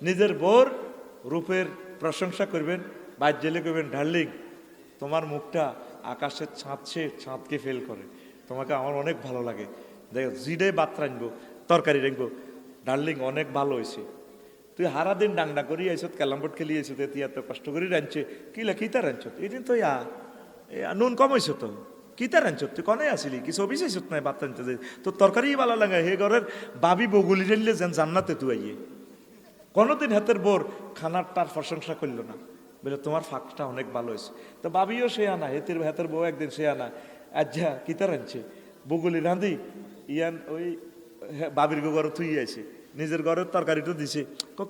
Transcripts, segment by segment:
নিজের বউর রূপের প্রশংসা করবেন, বাইর জেলে করবেন, ডার্লিং তোমার মুখটা আকাশের ছাঁদ, সে ছাঁদকে ফেল করে, তোমাকে আমার অনেক ভালো লাগে, দেখো জিডে ভাত রাখবো, তরকারি রাখবো, ডার্লিং অনেক ভালো হয়েছে, তুই হারা দিন ডাংডা করি আইসত, ক্যালামবোর্ড খেলি আইসত, তুই এত কষ্ট করি রাঁধছে, কিতা রাঁধছত, এদিন তো নুন কম হয়েছ তো, কিতা রাঁধছত, তুই কনে আসিলি, কি ছবি চাইছত নাই ভাত রাঁধতে যাই, তোর তরকারি ভালো লাগে, হে ঘরের বাবি বগুলি রানলে যেন জান্নাতে তুই আইয়ে, কোনোদিন হাতের বোর খানার তার প্রশংসা করলো না, বলে তোমার ফাঁকটা অনেক ভালো হয়েছে। তো বাবিও সে আনা, হাতের বউ একদিন সে আনা, আজ্জা কিতা রাঁধছে, বগুলি রাঁধি ইয়ান ওই বাবির ঘরে তুই আইছে, নিজের ঘরের তরকারিটা দিছে,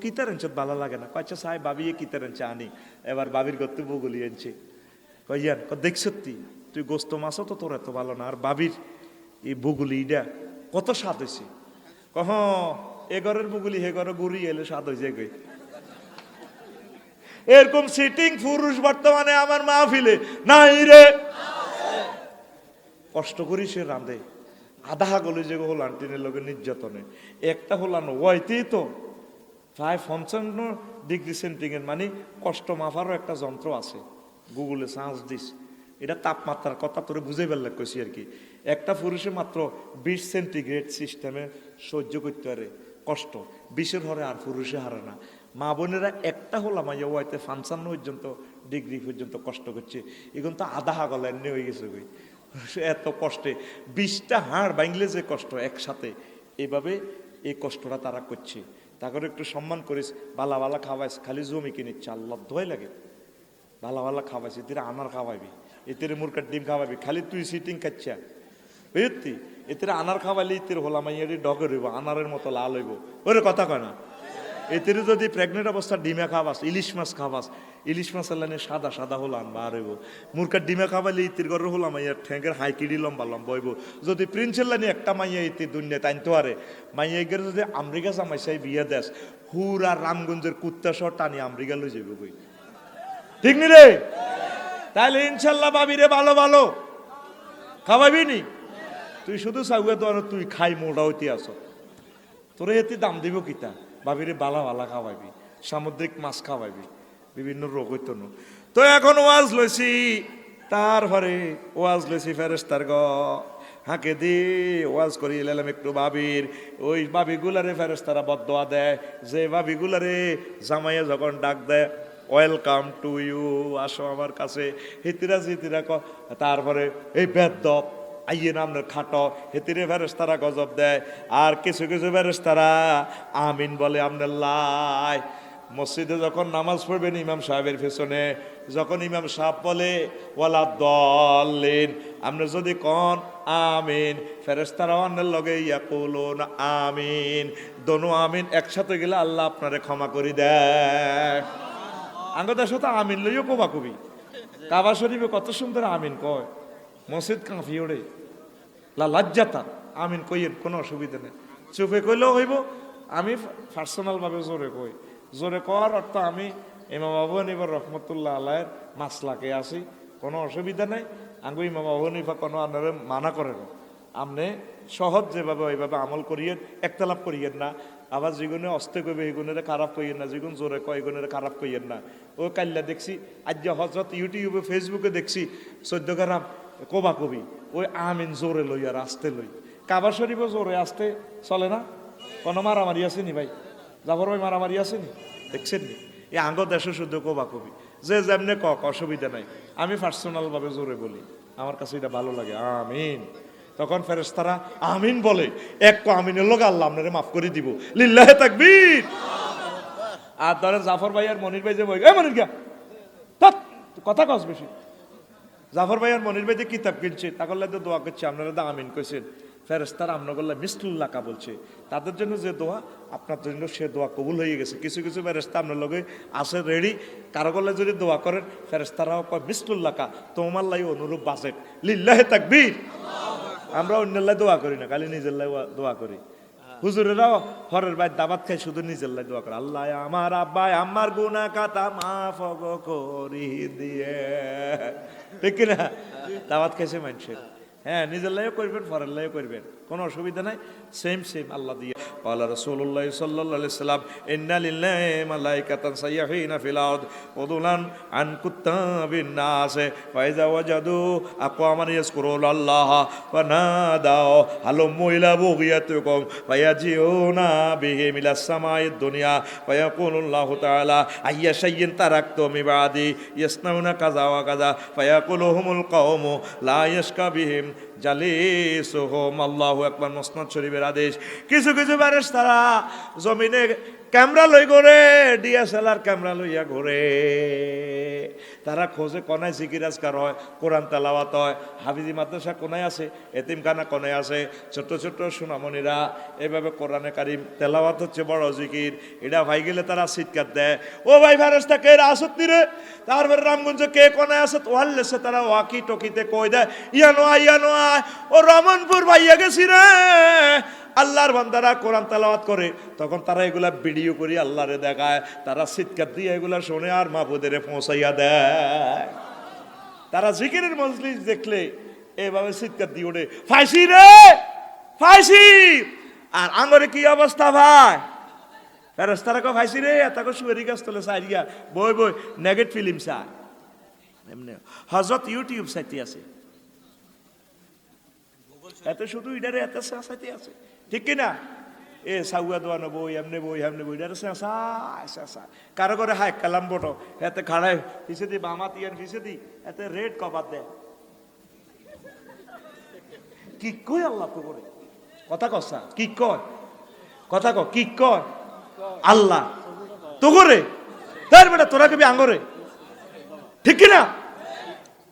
কিতা রাঁধছত ভালো লাগে না, আচ্ছা সাই বাবি কিতা রাঁধছে আনি, এবার বাবির ঘর তুই বগুলি আনছে, ইয়ান দেখছতি তুই গোস্ত মাছও তো তোর এত ভালো না, আর বাবির এই বগুলি ইডা কত স্বাদ হয়েছে, কহ এ ঘরের বগুলি হে ঘরে গুড়ি এলে স্বাদ হয়ে যায় গই। এরকম সিটিং পুরুষ বর্তমানে আমার মাহফিলে নাই রে, কষ্ট করি সে রাঁধে, আধা গলে যে হলান টিনের লোকের নির্যাতনে, একটা হলান ওয়াইতেই তো প্রায় 55 ডিগ্রি সেন্টিগ্রেড, মানে কষ্ট মাফারও একটা যন্ত্র আছে, গুগলে সার্চ দিস, এটা তাপমাত্রার কথা তোরে বুঝে ফেললে কইছি আর কি, একটা পুরুষে মাত্র 20 সেন্টিগ্রেড সিস্টেমে সহ্য করতে পারে কষ্ট, 20-এর হরে আর পুরুষে হারে না। মা বোনেরা একটা হলাম ওয়াইতে 55 পর্যন্ত ডিগ্রি পর্যন্ত কষ্ট করছে, এখন তো আধা গলা এমনি হয়ে গেছে গই, এত কষ্টে 20টা হাড় ভাঙলে যে কষ্ট একসাথে, এইভাবে এই কষ্টটা তারা করছে, তাকে একটু সম্মান করিস, বালা বালা খাওয়াইস, খালি জমি কিনিচ্ছে, আল্লাহ ধোয় লাগে, বালা বালা খাওয়াইস, এতে আনার খাওয়াইবি, এতে মুরগার ডিম খাওয়াবি, খালি তুই সিটিং খাচ্ছা বুঝতি, এতে আনার খাওয়াইলে ইতির হলাম ডগর হইব, আনারের মতো লাল হইব, ওরে কথা কয় না, এতে যদি প্রেগনেন্ট অবস্থা ডিমে খাওয়াস, ইলিশ মাছ খাওয়াস, ইলিশ মাছ লাইনে সাদা সাদা হলাম বার হইব, মুরগার ডিমে খাওয়াইলে ইতির ঘরে হলাম ঠ্যাঙ্গের হাইকিডি লম্বা লম্বা হইব, যদি প্রিন্সের লাইনে একটা মাইয়া ইতি দুনিয়া টাইনতে পারে, মাইয়া গেলে যদি আমেরিকা জামাইসাই বিয়ে দেশ, হুর আর রামগঞ্জের কুত্তা শহর টানি আমেরিকা লই যাবে কই, ঠিক নি রে? তাহলে ইনশাল্লাহ বাবিরে ভালো ভালো খাওয়াবি নি, তুই শুধু চাউয়া তো তুই খাই মোটা হইতে আস, তোরে এতে দাম দিব কিতা, বাবিরে বালা বালা খাওয়াইবি, সামুদ্রিক মাছ খাওয়াইবি, বিভিন্ন রোগ হইতো না। তো এখন ওয়াজ লইছি, তারপরে ওয়াজ লইছি ফেরেশতার গ হাঁকে দি ওয়াজ করি এলাম একটু বাবির, ওই বাবিগুলারে ফেরেশতারা বদদোয়া দেয়, যে বাবিগুলারে জামাইয়া যখন ডাক দেয় ওয়েলকাম টু ইউ, আসো আমার কাছে, হিতিরা জিতিরা তারপরে এই বেদ্দপ আইয়ে না আপনার খাটো, হেতিরে ফেরেশতারা গজব দেয়, আর কিছু কিছু ফেরেশতারা আমিন বলে আপনার লাই। মসজিদে যখন নামাজ পড়বেন ইমাম সাহেবের পেছনে, যখন ইমাম সাহেব বলে ওয়ালা দলিন, আপনি যদি কন আমিন, ফেরেশতারাও আপনার লগে ইয়াকুলুন আমিন, দোনো আমিন একসাথে গেলে আল্লাহ আপনারে ক্ষমা করে দেয়। আঙ্গদের সাথে আমিন লইও কবা কবি, কাবা শরীফে কত সুন্দর আমিন কয়, মসজিদ কাঁফি ওড়ে লজ্জাতা, আমিন কইয়ের কোনো অসুবিধা নেই, চুপে কইলেও হইব, আমি পার্সোনাল ভাবে জোরে কই, জোরে কওয়ার অর্থ আমি ইমাম আবু হানিফা রহমতুল্লাহ আলাইহির মাসলাকে আসি, কোনো অসুবিধা নেই, আঙ্গু ইমাম আবু হানিফা কোনো আপনারা মানা করে না, আপনি সহজ যেভাবে ওইভাবে আমল করিয়েন, একতলাপ করিয়েন না, আবার যেগুনে অস্তে কইবে এগুনের খারাপ কইয়েন না, যেগুন জোরে কয় এগুনের খারাপ কইয়েন না। ও কাল্লা দেখছি আজ হজরত ইউটিউবে ফেসবুকে দেখছি 14 গ্রাম কবা কবি ওই আমিন জোরে লই আর আসতে লই, কাবা শরীফও জোরে আসতে চলে না, কোনো মারামারি আসেনি ভাই, যাবর ভাই মারামারি আসেনি, দেখছেন নি? এই আঙ্গ দেশে শুদ্ধ কবা কবি, যে যেমনে কক অসুবিধা নাই, আমি পার্সোনাল ভাবে জোরে বলি, আমার কাছে এটা ভালো লাগে আমিন, তখন ফেরেশতারা আমিন বলে, এক আমিনের লোক আল্লাহ আপনারে মাফ করে দিব, লিল্লাহে তাকবীর। আর ধরেন জাফর ভাই আর মনির ভাই যে বই, এ মনির গা কথা কস বেশি, জাফর ভাই আর মনির ভাই যে কিতাব কিনছে তাকল্লা তো দোয়া করছে, আপনারা তো আমিন কইছেন, ফেরেশতারা আপনার মিসলুল্লাকা বলছে, তাদের জন্য যে দোয়া আপনার জন্য সে দোয়া কবুল হয়ে গেছে। কিছু কিছু ফেরেশতা আপনার লগে আসে রেডি, কারো গল্লে যদি দোয়া করেন ফেরেশতারাও কয় মিসলুল্লাকা, তোমার লাই অনুরূপ বাজেট, লিল্লাহে তাকবীর। আমরা অন্যের লাই দোয়া করি না, খালি নিজের লাই দোয়া করি। হুজুরেরাও হরের ভাই দাবাত খাই শুধু নিজের লাই দোয়া করে, আল্লাহ আমার আব্বাই আমার গুনাহ খাতা মাফ করি দিয়ে, ঠিক কিনা? দাবাত খাইছে মানুষের, হ্যাঁ নিজের লাইও করবেন, ফরের লাইও করবেন, কোনো অসুবিধা নাই, সেম আল্লাহ দিয়ে। قال رسول الله صلى الله عليه وسلم إن لله ملائكة سيحين في الأرض فضلا عن كتاب الناس فإذا وجدوا أقواما يذكرون الله فنادوا هلموا إلى بغيتكم فيجيئون بهم إلى السماء الدنيا فيقول الله تعالى أي شيء تركتم من بعدي يصنعون كذا وكذا فيقول هم القوم لا يشقى بهم জালিসুহুম। আল্লাহু আকবার। মুসনাদ শরীফের আদেশ। কিছু কিছু ফেরেশতারা জমিনে ক্যামেরা লই ঘুরে, ডিএসএলআর ক্যামেরা লইয়া ঘুরে। তারা খোঁজে কোনায় জিকির আজকার হয়, কোরআন তেলাওয়াত হয়, হাফিজি মাদ্রাসা কোনায় আছে, এতিমখানা কোনায় আছে, ছোট্ট ছোট্ট সোনামণিরা এভাবে কোরআনে কারিম তেলাওয়াত হচ্ছে, বড় জিকির। এটা ভাই গেলে তারা চিৎকার দেয়, ও ভাই ফেরেশতা কে আসত রে? তারপরে রামগঞ্জে কে কোনায় আসত ওয়াল্লেসে তারা ওয়াকি টকিতে কই দেয়, ইয়ানো আয় ও রমনপুর ভাইয়া গেছি রে। আল্লাহর বান্দারা কোরআন তেলাওয়াত করে, তখন তারা এগুলা ভিডিও করে আল্লাহরে দেখায়, তারা চিৎকার দিয়ে এগুলা শোনে আর মাহবুদের পৌঁছাইয়া দেয়। তারা জিকিরের মজলিস দেখলে এভাবে চিৎকার দিয়ে ওঠে, ফাইসি রে ফাইসি। আর আঙ্গরে কি অবস্থা ভাই? ফেরেশতারা কো ফাইসি রে, এতকে সুয়েরি গাছ তোলে সাইরিয়া বই বই নেগেট ফিল্ম চায়। এমনি হযরত ইউটিউব সাইটে আছে, এত শুধু ইডারে এত সাথে আছে, ঠিক কিনা? এ সাউয়া দোয়ানো বই এমনি বই এমনি বই ইডারে কারো করে হায় কালাম বটো এতে খাড়ায় পিছে দি বামা তিয়ান পিছে দি এতে রেড কভার দেয়। কি কই আল্লাহ তো করে কথা কসা, কি কয় কথা ক, কি কয় আল্লাহ তো করে তার বেটা তোরা কবি আঙ্গরে, ঠিক কিনা?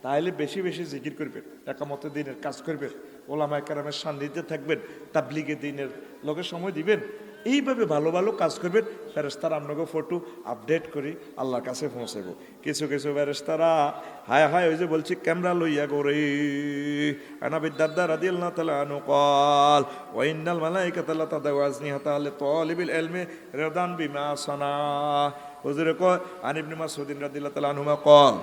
তাহলে বেশি বেশি জিকির করবেন, একামতে দিনের কাজ করবেন, ওলামায়ে কেরামের সান্নিধ্যে থাকবেন, তাবলীগে দিনের লোকের সময় দিবেন, এইভাবে ভালো ভালো কাজ করবেন। ফেরেশতারা আপনাকে ফটো আপডেট করি আল্লাহর কাছে পৌঁছাবো। কিছু কিছু ফেরেশতারা হায় হায় ওই যে বলছি ক্যামেরা লইয়া করে। আনা বিদ্দারদা রাদিয়াল্লাহু তাআলা আনহু قال وان الملائكه لا تضع اجنحتها لطالب العلم رضا بما صنع। হুজুর কয় আন ইবনে মাসউদ রাদিয়াল্লাহু তাআলা আনহু قال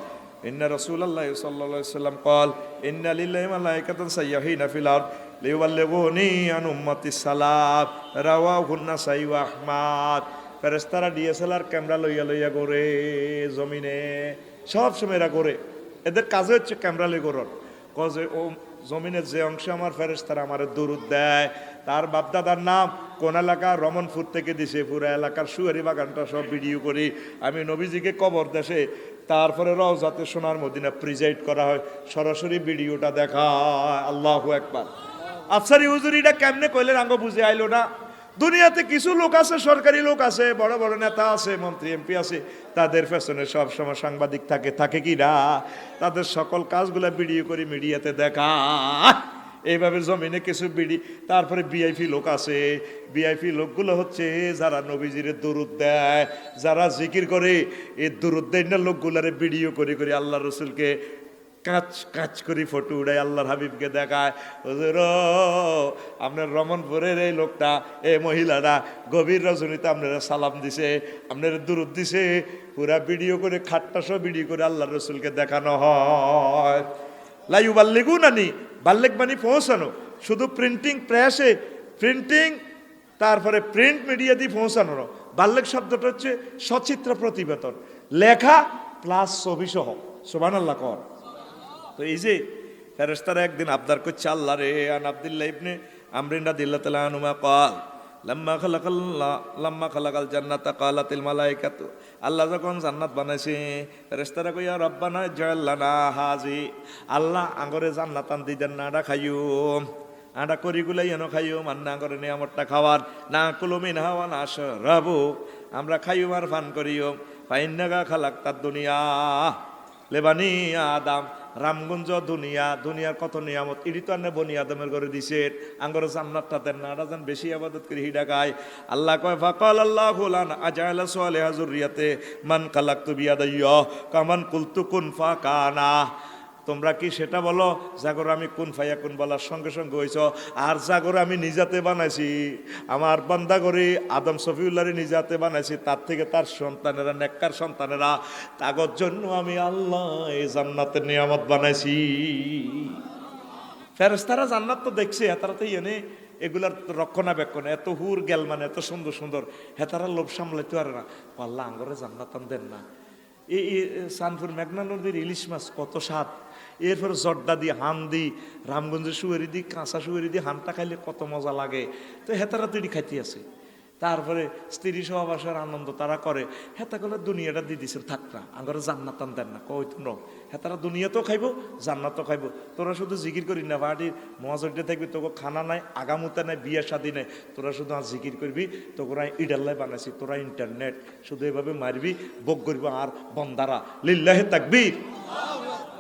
إن رسول الله صلى الله عليه وسلم قال إن لله ملائكة سيحين في الأرض ليبلغوني عن أمتي السلام رواه النسائي وأحمد। ফেরেশতারা ডিএসএলআর ক্যামেরা লইয়া লইয়া ঘোরে জমিনে, সব সময় এরা ঘোরে, এদের কাজ হচ্ছে ক্যামেরা লই ঘোরার। কজে ও জমিনের যে অংশে আমার ফেরেশতারা আমার দরুদ দেয়, তার বাপদাদার নাম কোন এলাকা রমনপুর থেকে দিছে, পুরা এলাকার সুয়ারি বাগানটা সব ভিডিও করি আমি নবীজিকে কবর দেশে, তারপরে রওজাতে সোনার মদিনা প্রিজাইড করা হয়, সরাসরি ভিডিওটা দেখা। আল্লাহু আকবার। আফসারি হুজুর এটা কেমনে কইলেন আঙ্গ বুঝে আইলো না। দুনিয়াতে কিছু লোক আছে, সরকারি লোক আছে, বড় বড় নেতা আছে, মন্ত্রী এমপি আছে, তাদের পেছনে সব সময় সাংবাদিক থাকে, থাকে কি না? তাদের সকল কাজগুলা ভিডিও করে মিডিয়াতে দেখা। এইভাবে জমিনে কিছু বিডি, তারপরে ভিআইপি লোক আছে, ভিআইপি লোকগুলো হচ্ছে যারা নবীজির দরুদ দেয়, যারা জিকির করে, এই দরুদ দেয় না লোকগুলারে ভিডিও করে করে আল্লাহ রসুলকে কাজ কাজ করি ফটো উড়াই আল্লাহর হাবিবকে দেখায়। হুজুর আপনার রমনপুরের এই লোকটা, এই মহিলাটা গভীর রজনীতে আপনারা সালাম দিছে, আপনারা দরুদ দিছে, পুরা ভিডিও করে খাট্টা সব ভিডিও করে আল্লাহর রসুলকে দেখানো হয়। লাইউ বাল্লিগু নানি, বাল্লেক মানে পৌঁছানো, শুধু প্রিন্টিং প্রেসে প্রিন্টিং, তারপরে প্রিন্ট মিডিয়া দিয়ে পৌঁছানো। বাল্লেক শব্দটা হচ্ছে সচিত্র প্রতিবেদন, লেখা প্লাস ছবি সহ। সুবহানাল্লাহ কর। তো এই যে ফেরেশতারা একদিন আবদার করছে আল্লাহ রে, আন আব্দুল্লাহ ইবনে আমরিন রাদিয়াল্লাহু তাআলা আনহু قال লাম্মা খালাকাল জান্নাতা ক্বালাতিল মালাইকাতু, আল্লাহ যখন জান্নাত বানাইছে ফেরেশতারা কইয়া রব্বানা জাআল লানা হাজি, আল্লাহ আঙ্গরে জান্নাত আন দিদেন না, আডা খাইও আডা করিগুলাই এনো খাইও, মান্না আঙ্গরে নিয়ামতটা খাওয়ার না, কুলুমিন হাওয়া না শরাবু, আমরা খাইও আর পান করিও, ফাইন্নাকা খালাকতাদ দুনিয়া লেবানি আদম, রামগঞ্জ দুনিয়া, দুনিয়ার কত নিয়ামত ইডি তো আনে বনি আদমের ঘরে দিছে, আঙ্গরে জান্নাতটা দেন না, আরা যেন বেশি আবাদত করি হিডা গায়। আল্লাহ কয় ফাকাল আল্লাহু লানা আজআলা সালিহা যুররিয়াতে মান খালাকতু বিয়াদাইয়া কামান কুলতু কুন ফাকানা। তোমরা কি সেটা বলো জাগর আমি কুন ফাইয়া কুন বলার সঙ্গে সঙ্গে হইছ, আর জাগর আমি নিজাতে বানাইছি, আমার বান্দা করে আদম সফিউল্লাহরে নিজাতে বানাইছি, তার থেকে তার সন্তানেরা নেককার সন্তানেরা, তাগর জন্য আমি আল্লাহ এই জান্নাতের নিয়ামত বানাইছি। ফেরেশতারা জান্নাত তো দেখছে, তারা তো এনে এগুলার রক্ষণাবেক্ষণ, এত হুর গেল মানে এত সুন্দর সুন্দর, হেতারা লোভ সামলাইতে পারে না। আল্লাহ আঙ্গরে জান্নাতান দেন না। এই সানপুর মেঘনা নদীর ইলিশ মাছ কত স্বাদ, এরপরে জর্দা দিয়ে হান দি, রামগঞ্জের সুয়েরি দি, কাঁচা সুয়েরি দিয়ে হানটা খাইলে কত মজা লাগে। তো হেতারা তৈরি খাইতে আছে। তারপরে স্ত্রী সহবাসের আনন্দ তারা করে, হেতা করলে দুনিয়াটা দিয়ে দিচ্ছেন, থাক না আঙ্গরে জান্নাতান দেন না। কই তো হেতারা দুনিয়াতেও খাইবো জান্নাতও খাইবো। তোরা শুধু জিকির করি না, বাড়ির মহাজটা থাকবি, তোকে খানা নাই, আগামুতা নাই, বিয়ে শাদী নাই, তোরা শুধু আজ জিকির করবি। তোরা ইডাল্লাই বানাইছি, তোরা ইন্টারনেট শুধু এভাবে মারবি, বক করবি আর বন্দারা লিল্লাহে তাকবীর।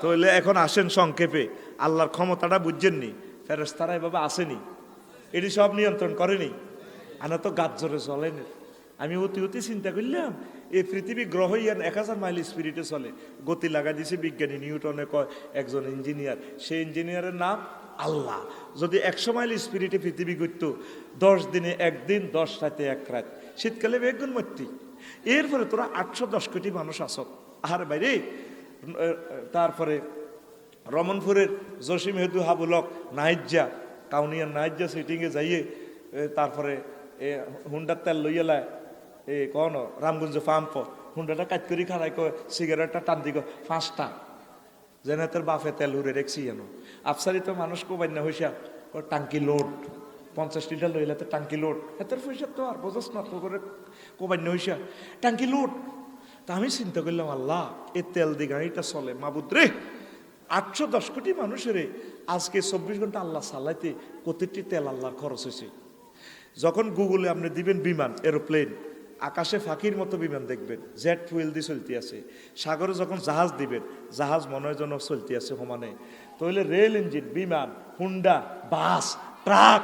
তাহলে এখন আসেন সংক্ষেপে, আল্লাহর ক্ষমতাটা বুঝছেননি, ফেরেশতারা এভাবে আসেনি, এটি সব নিয়ন্ত্রণ করেনি। আনা তো গাছ জোরে চলেন। আমি অতি অতি চিন্তা করলাম, এই পৃথিবী গ্রহ ইয়ান 1000 মাইল স্পিরিটে চলে। গতি লাগাই দিছে বিজ্ঞানী নিউটনে, কয় একজন ইঞ্জিনিয়ার, সেই ইঞ্জিনিয়ারের নাম আল্লাহ। যদি 100 মাইল স্পিরিটে পৃথিবী ঘুরত, 10 দিনে একদিন, 10 রাতে এক রাত, শীতকালে বেগুন মরতি। এরপরে তোরা 810 কোটি মানুষ আসত আর বাইরে। তারপরে রমনপুরের জসিম হেদু হাবুলক নাইজ্জা, কাউনিয়ার নাইজ্জা সিটিংয়ে যাইয়ে, তারপরে হুন্ডার তেল লইয়েলায় কন রামগঞ্জ পাম্প, হুন্ডাটা কাজ করি খারাই কয় সিগারেটটা টান দিগ 5টা, যেন তোর বাপে তেল উড়ে রেখছি যেন। আফসারি তো মানুষ কোবাই না হইসা, টাঙ্কি লোড 50 লিটার লইলে তো টাঙ্কি লোড, এতের পয়সা তো আর বোঝাস না, তো করে কোবাই না হইসা টাঙ্কি লোড। তা আমি চিন্তা করলাম, আল্লাহ এ তেল দি গাড়িটা চলে, মাবুদ রে 810 কোটি মানুষের আজকে 24 ঘন্টা আল্লাহ চালাইতে প্রতিটি তেল আল্লাহর খরচ হয়েছে। যখন গুগলে আপনি দিবেন বিমান, এরোপ্লেন, আকাশে ফাঁকির মতো বিমান দেখবেন, জেট ফুয়েল দিয়ে চলতে আছে। সাগরে যখন জাহাজ দিবেন, জাহাজ মনে হয় যেন চলতে আছে সমানে। তাহলে রেল ইঞ্জিন, বিমান, হুন্ডা, বাস, ট্রাক,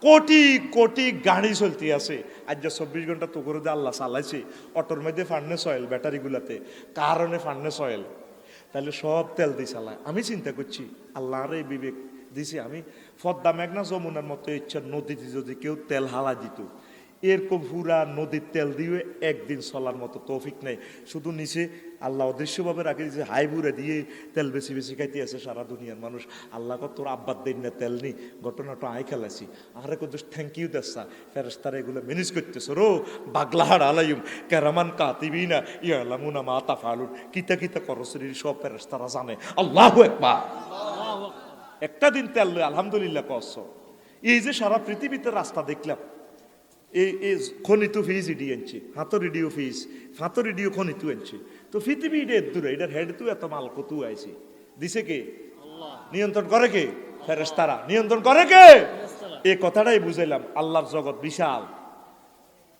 কোটি কোটি গাড়ি চলতে আছে। আজ যে 24 ঘন্টা তো করে দিয়ে আল্লাহ চালাইছে। অটোর মধ্যে ফার্নেস অয়েল, ব্যাটারিগুলাতে কারণে ফার্নেস অয়েল, তাহলে সব তেল দিয়ে চালায়। আমি চিন্তা করছি, আল্লাহর এই বিবেক দিছি আমি, পদ্মা মেঘনা যমুনার মতো ইচ্ছা নদীতে যদি কেউ তেল হালা দিত, এরকম পুরা নদীর তেল দিয়ে একদিন চলার মতো তৌফিক নেই। শুধু নিচে আল্লাহ অদৃশ্যভাবে রাখে দিয়েছে, হাই বুড়ে দিয়ে তেল বেশি বেশি খাইতে আছে সারা দুনিয়ার মানুষ। আল্লাহ তোর আব্বার দিন না তেল নি, ঘটনাটা আই খেলাইছি। আরে কত থ্যাংক ইউ দেশা, ফেরেশতারা এগুলো ম্যানেজ করতেছে। রো বাগলাহার আলাইম কেরামান কাতিবিনা ইয়ালামুনা মা তাফালুন, কিতা কিতা করসরির সব ফেরেশতারা জানে। আল্লাহু আকবার। একটা দিন তেল লই আলহামদুলিল্লাহ কস। এই যে সারা পৃথিবীতে রাস্তা দেখলাম, এই খনিত ফিজ ইডি আনছে, হাতর ইডিও ফিজ, ফাতর ইডিও খনিত আনছে। তো পৃথিবী ইডে দূরে, এটার হেড তু এত মাল কতু আইছে, দিছে কে? নিয়ন্ত্রণ করে কে? ফেরেশতারা। নিয়ন্ত্রণ করে কে? এই কথাটাই বুঝাইলাম, আল্লাহর জগৎ বিশাল।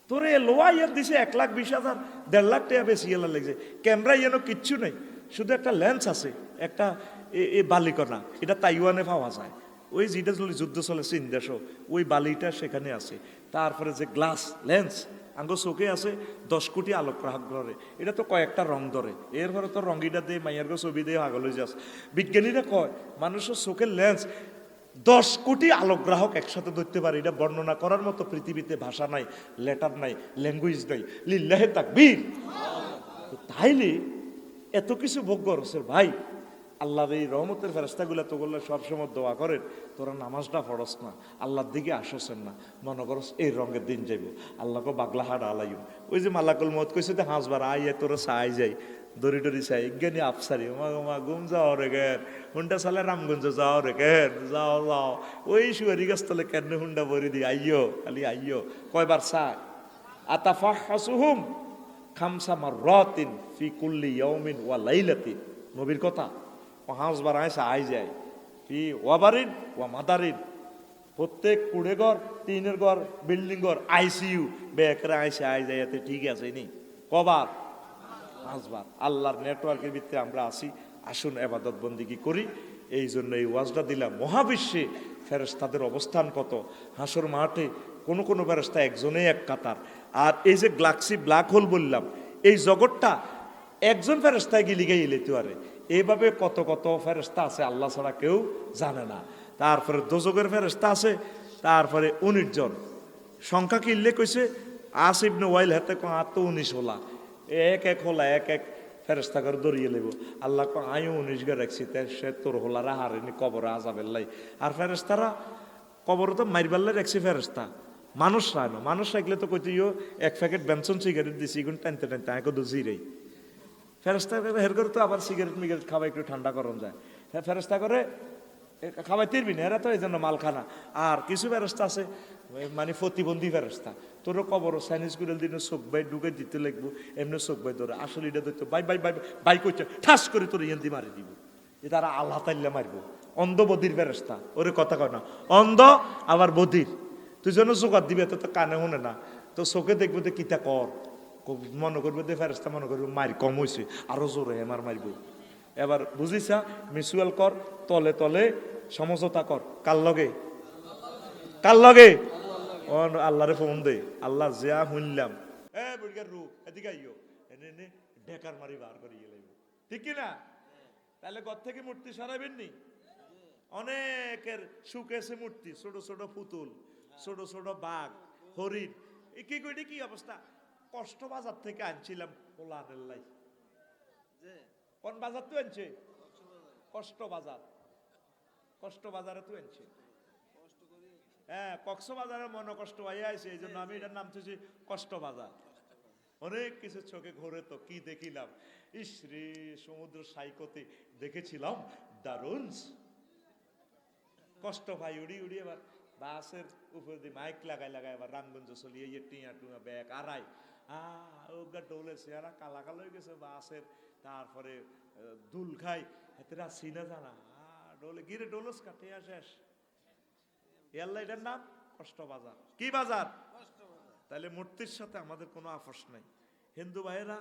তোরে লোয়া ইয়ার দিছে 1,20,000, 1.5 লাখ টাকা বেশি এলা লেগেছে। ক্যামেরা যেন কিচ্ছু নেই, শুধু একটা লেন্স আছে, একটা বালিকণা, এটা তাইওয়ানে পাওয়া যায়। ওই যেটা যুদ্ধ চলে চীন দেশ, ওই বালিটা সেখানে আছে। তারপরে যে গ্লাস লেন্স আঙ্গ চোখে আছে, 10 কোটি আলোক গ্রাহক ধরে, এটা তো কয়েকটা রং ধরে। এরপরে তো রঙিটা দিয়ে মাইয়ার ছবি দিয়ে আগল হয়ে যাস। বিজ্ঞানীরা কয় মানুষের চোখের লেন্স 10 কোটি আলোক গ্রাহক একসাথে ধরতে পারে। এটা বর্ণনা করার মতো পৃথিবীতে ভাষা নাই, লেটার নাই, ল্যাঙ্গুয়েজ নাই। লিল্লাহে তাকবীর। তাইলে এত কিছু ভোগ করছেন ভাই, আল্লাহর এই রহমতের ফেরেশতাগুলা তো বললে সবসময় দোয়া করেন, তোরা নামাজটা পড়স না, আল্লাহর দিকে আসছেন না, মনে করস এই রঙের দিন যাইব, আল্লাহকে বাগলাহাট আলাইম। ওই যে মালাকুল মত কইছে তো হাঁসবার আইয়া তোরা চাই যাই, দড়ি ডরি চাই জ্ঞানী আফসারি মা গুম যাও রে কেন, হুন্ডা চালে রামগঞ্জ যাও রে কেন, যাও যাও ওই সুয়ারি গাছ তলে কেন হুন্ডা ভরি দি আইয়ো, খালি আইয়ো। কয়বার চায়? আতাফাহসুহুম খামসা মাররাতিন ফি কুল্লি ইয়াউমিন ওয়া লাইলাতিন। নবীর কথা। হাঁসবার আইসা আই যায়, ফি ওয়াবারিন ওয়া মাদারিন, প্রত্যেক কুড়ে ঘর, টিনের ঘর, বিল্ডিং ঘর, আইসিইউ বেকরে আইসা আই যায়, এতে ঠিক আছে নি? কবার? 5 বার। আল্লাহর নেটওয়ার্কের ভিতরে আমরা আসি, আসুন ইবাদত বন্দেগী করি। এই জন্য এই ওয়াজটা দিলাম। মহাবিশ্বে ফেরেশতাদের অবস্থান কত, হাসর মাঠে কোনো কোনো ফেরেশতা একজনেই এক কাতার। আর এই যে গ্যালাক্সি ব্ল্যাক হোল বললাম, এই জগৎটা একজন ফেরেশতায় গিলিগাই এলিতে পারে। এইভাবে কত কত ফেরেশতা আছে আল্লাহ ছাড়া কেউ জানে না। তারপরে দোজকের ফেরেশতা আছে, তারপরে 19 জন। সংখ্যা কি উল্লেখ কইছে? আসিবনে ওয়াইল হাতে 19 হলা, এক এক হলা এক এক ফেরেশতা করে দরিয়ে লেব। আল্লাহ আয়ু 19 গে রাখছি, সে তোর হোলারা হারেনি কবরে আজাবের লাই। আর ফেরেশতারা কবর তো মাইরবাল্লা রাখছি ফেরেস্তা, মানুষ রায় না, মানুষ রাখলে তো কইতেও এক প্যাকেট বেনসন সিগারেট দিছি, এগুলো টানতে টানতে আগে তো জিরেই ফেরেস্তা হের করে তো আবার সিগারেট মিগারেট খাওয়া একটু ঠান্ডা করন যায়, হ্যাঁ ফেরেস্তা করে খাওয়াই তিরবি না, এরা তো এই জন্য মালখানা। আর কিছু ফেরেস্তা আছে মানে প্রতিবন্ধী ফেরেস্তা, তোরও কবর চাইনিজ গুড়েল দিনে চোখ বাই ঢুকে দিতে লাগবো, এমনি চোখ বাই ধরে আসলে এটা ধরতো বাই বাই বাই বাই করছে ঠাস করে তোর ইয়েন্দি মারি দিব, যে তারা আল্লাহ তাল্লা মারবো। অন্ধ বধির ফেরেস্তা, ওরে কথা কয় না, অন্ধ আবার বধির, তুই যেন জোগাড় দিবে তো কানে শুনে না, তো চোখে দেখবো তো কিতা কর, মনে করবো যে ফেরেস্তা মনে করবো মারি কম হয়েছে আরো জোরে আমার মারব। এবার বুঝিছা, মিউচুয়াল কর, তলে তলে সমঝোতা কর, কার লগে, কার লগে, ও আল্লাহরে ফোন দে, আল্লাহ যা শুনলাম এ বুড়িগার রু এদিকে আইও, এনে ঢেকার মারি বার করি গেলাম, ঠিক কিনা? তাহলে ঘর থেকে মূর্তি সরাবেন নি, অনেকের সুকেছে মূর্তি, ছোট ছোট পুতুল, ছোট ছোট বাঘ, হরিণ, কি কইটি কি অবস্থা, কষ্ট বাজার থেকে আনছিলাম পোলারের লাই, কোন বাজার তো আনছে, কষ্ট বাজার, কষ্ট বাজারে তো আনছে, হ্যাঁ কক্সবাজারে মনে কষ্ট হয়ে আছে, এই জন্য আমি এটার নাম তুলছি কষ্ট বাজার। অনেক কিছু চোখে ঘোরে, তো কি দেখিলাম, ইসরে সমুদ্র সাইকতে দেখেছিলাম দারুণ কষ্ট ভাই, উড়ি উড়ি এবার বাসের উপর দিয়ে মাইক লাগাই লাগাই এবার রামগঞ্জ চলিয়ে ইয়ে টিয়া টুয়া ব্যাগ আড়াই ওগা ডোলে চেহারা কালা কালো হয়ে গেছে বাসের, তারপরে দুল খাই এতেরা চিনা জানা ডোলে গিরে ডোলস কাটে শেষ, ইয়াল্লা এটার নাম কষ্ট বাজার। কি বাজার? তাহলে মূর্তির সাথে আমাদের কোনো আপোষ নাই। হিন্দু ভাইয়েরা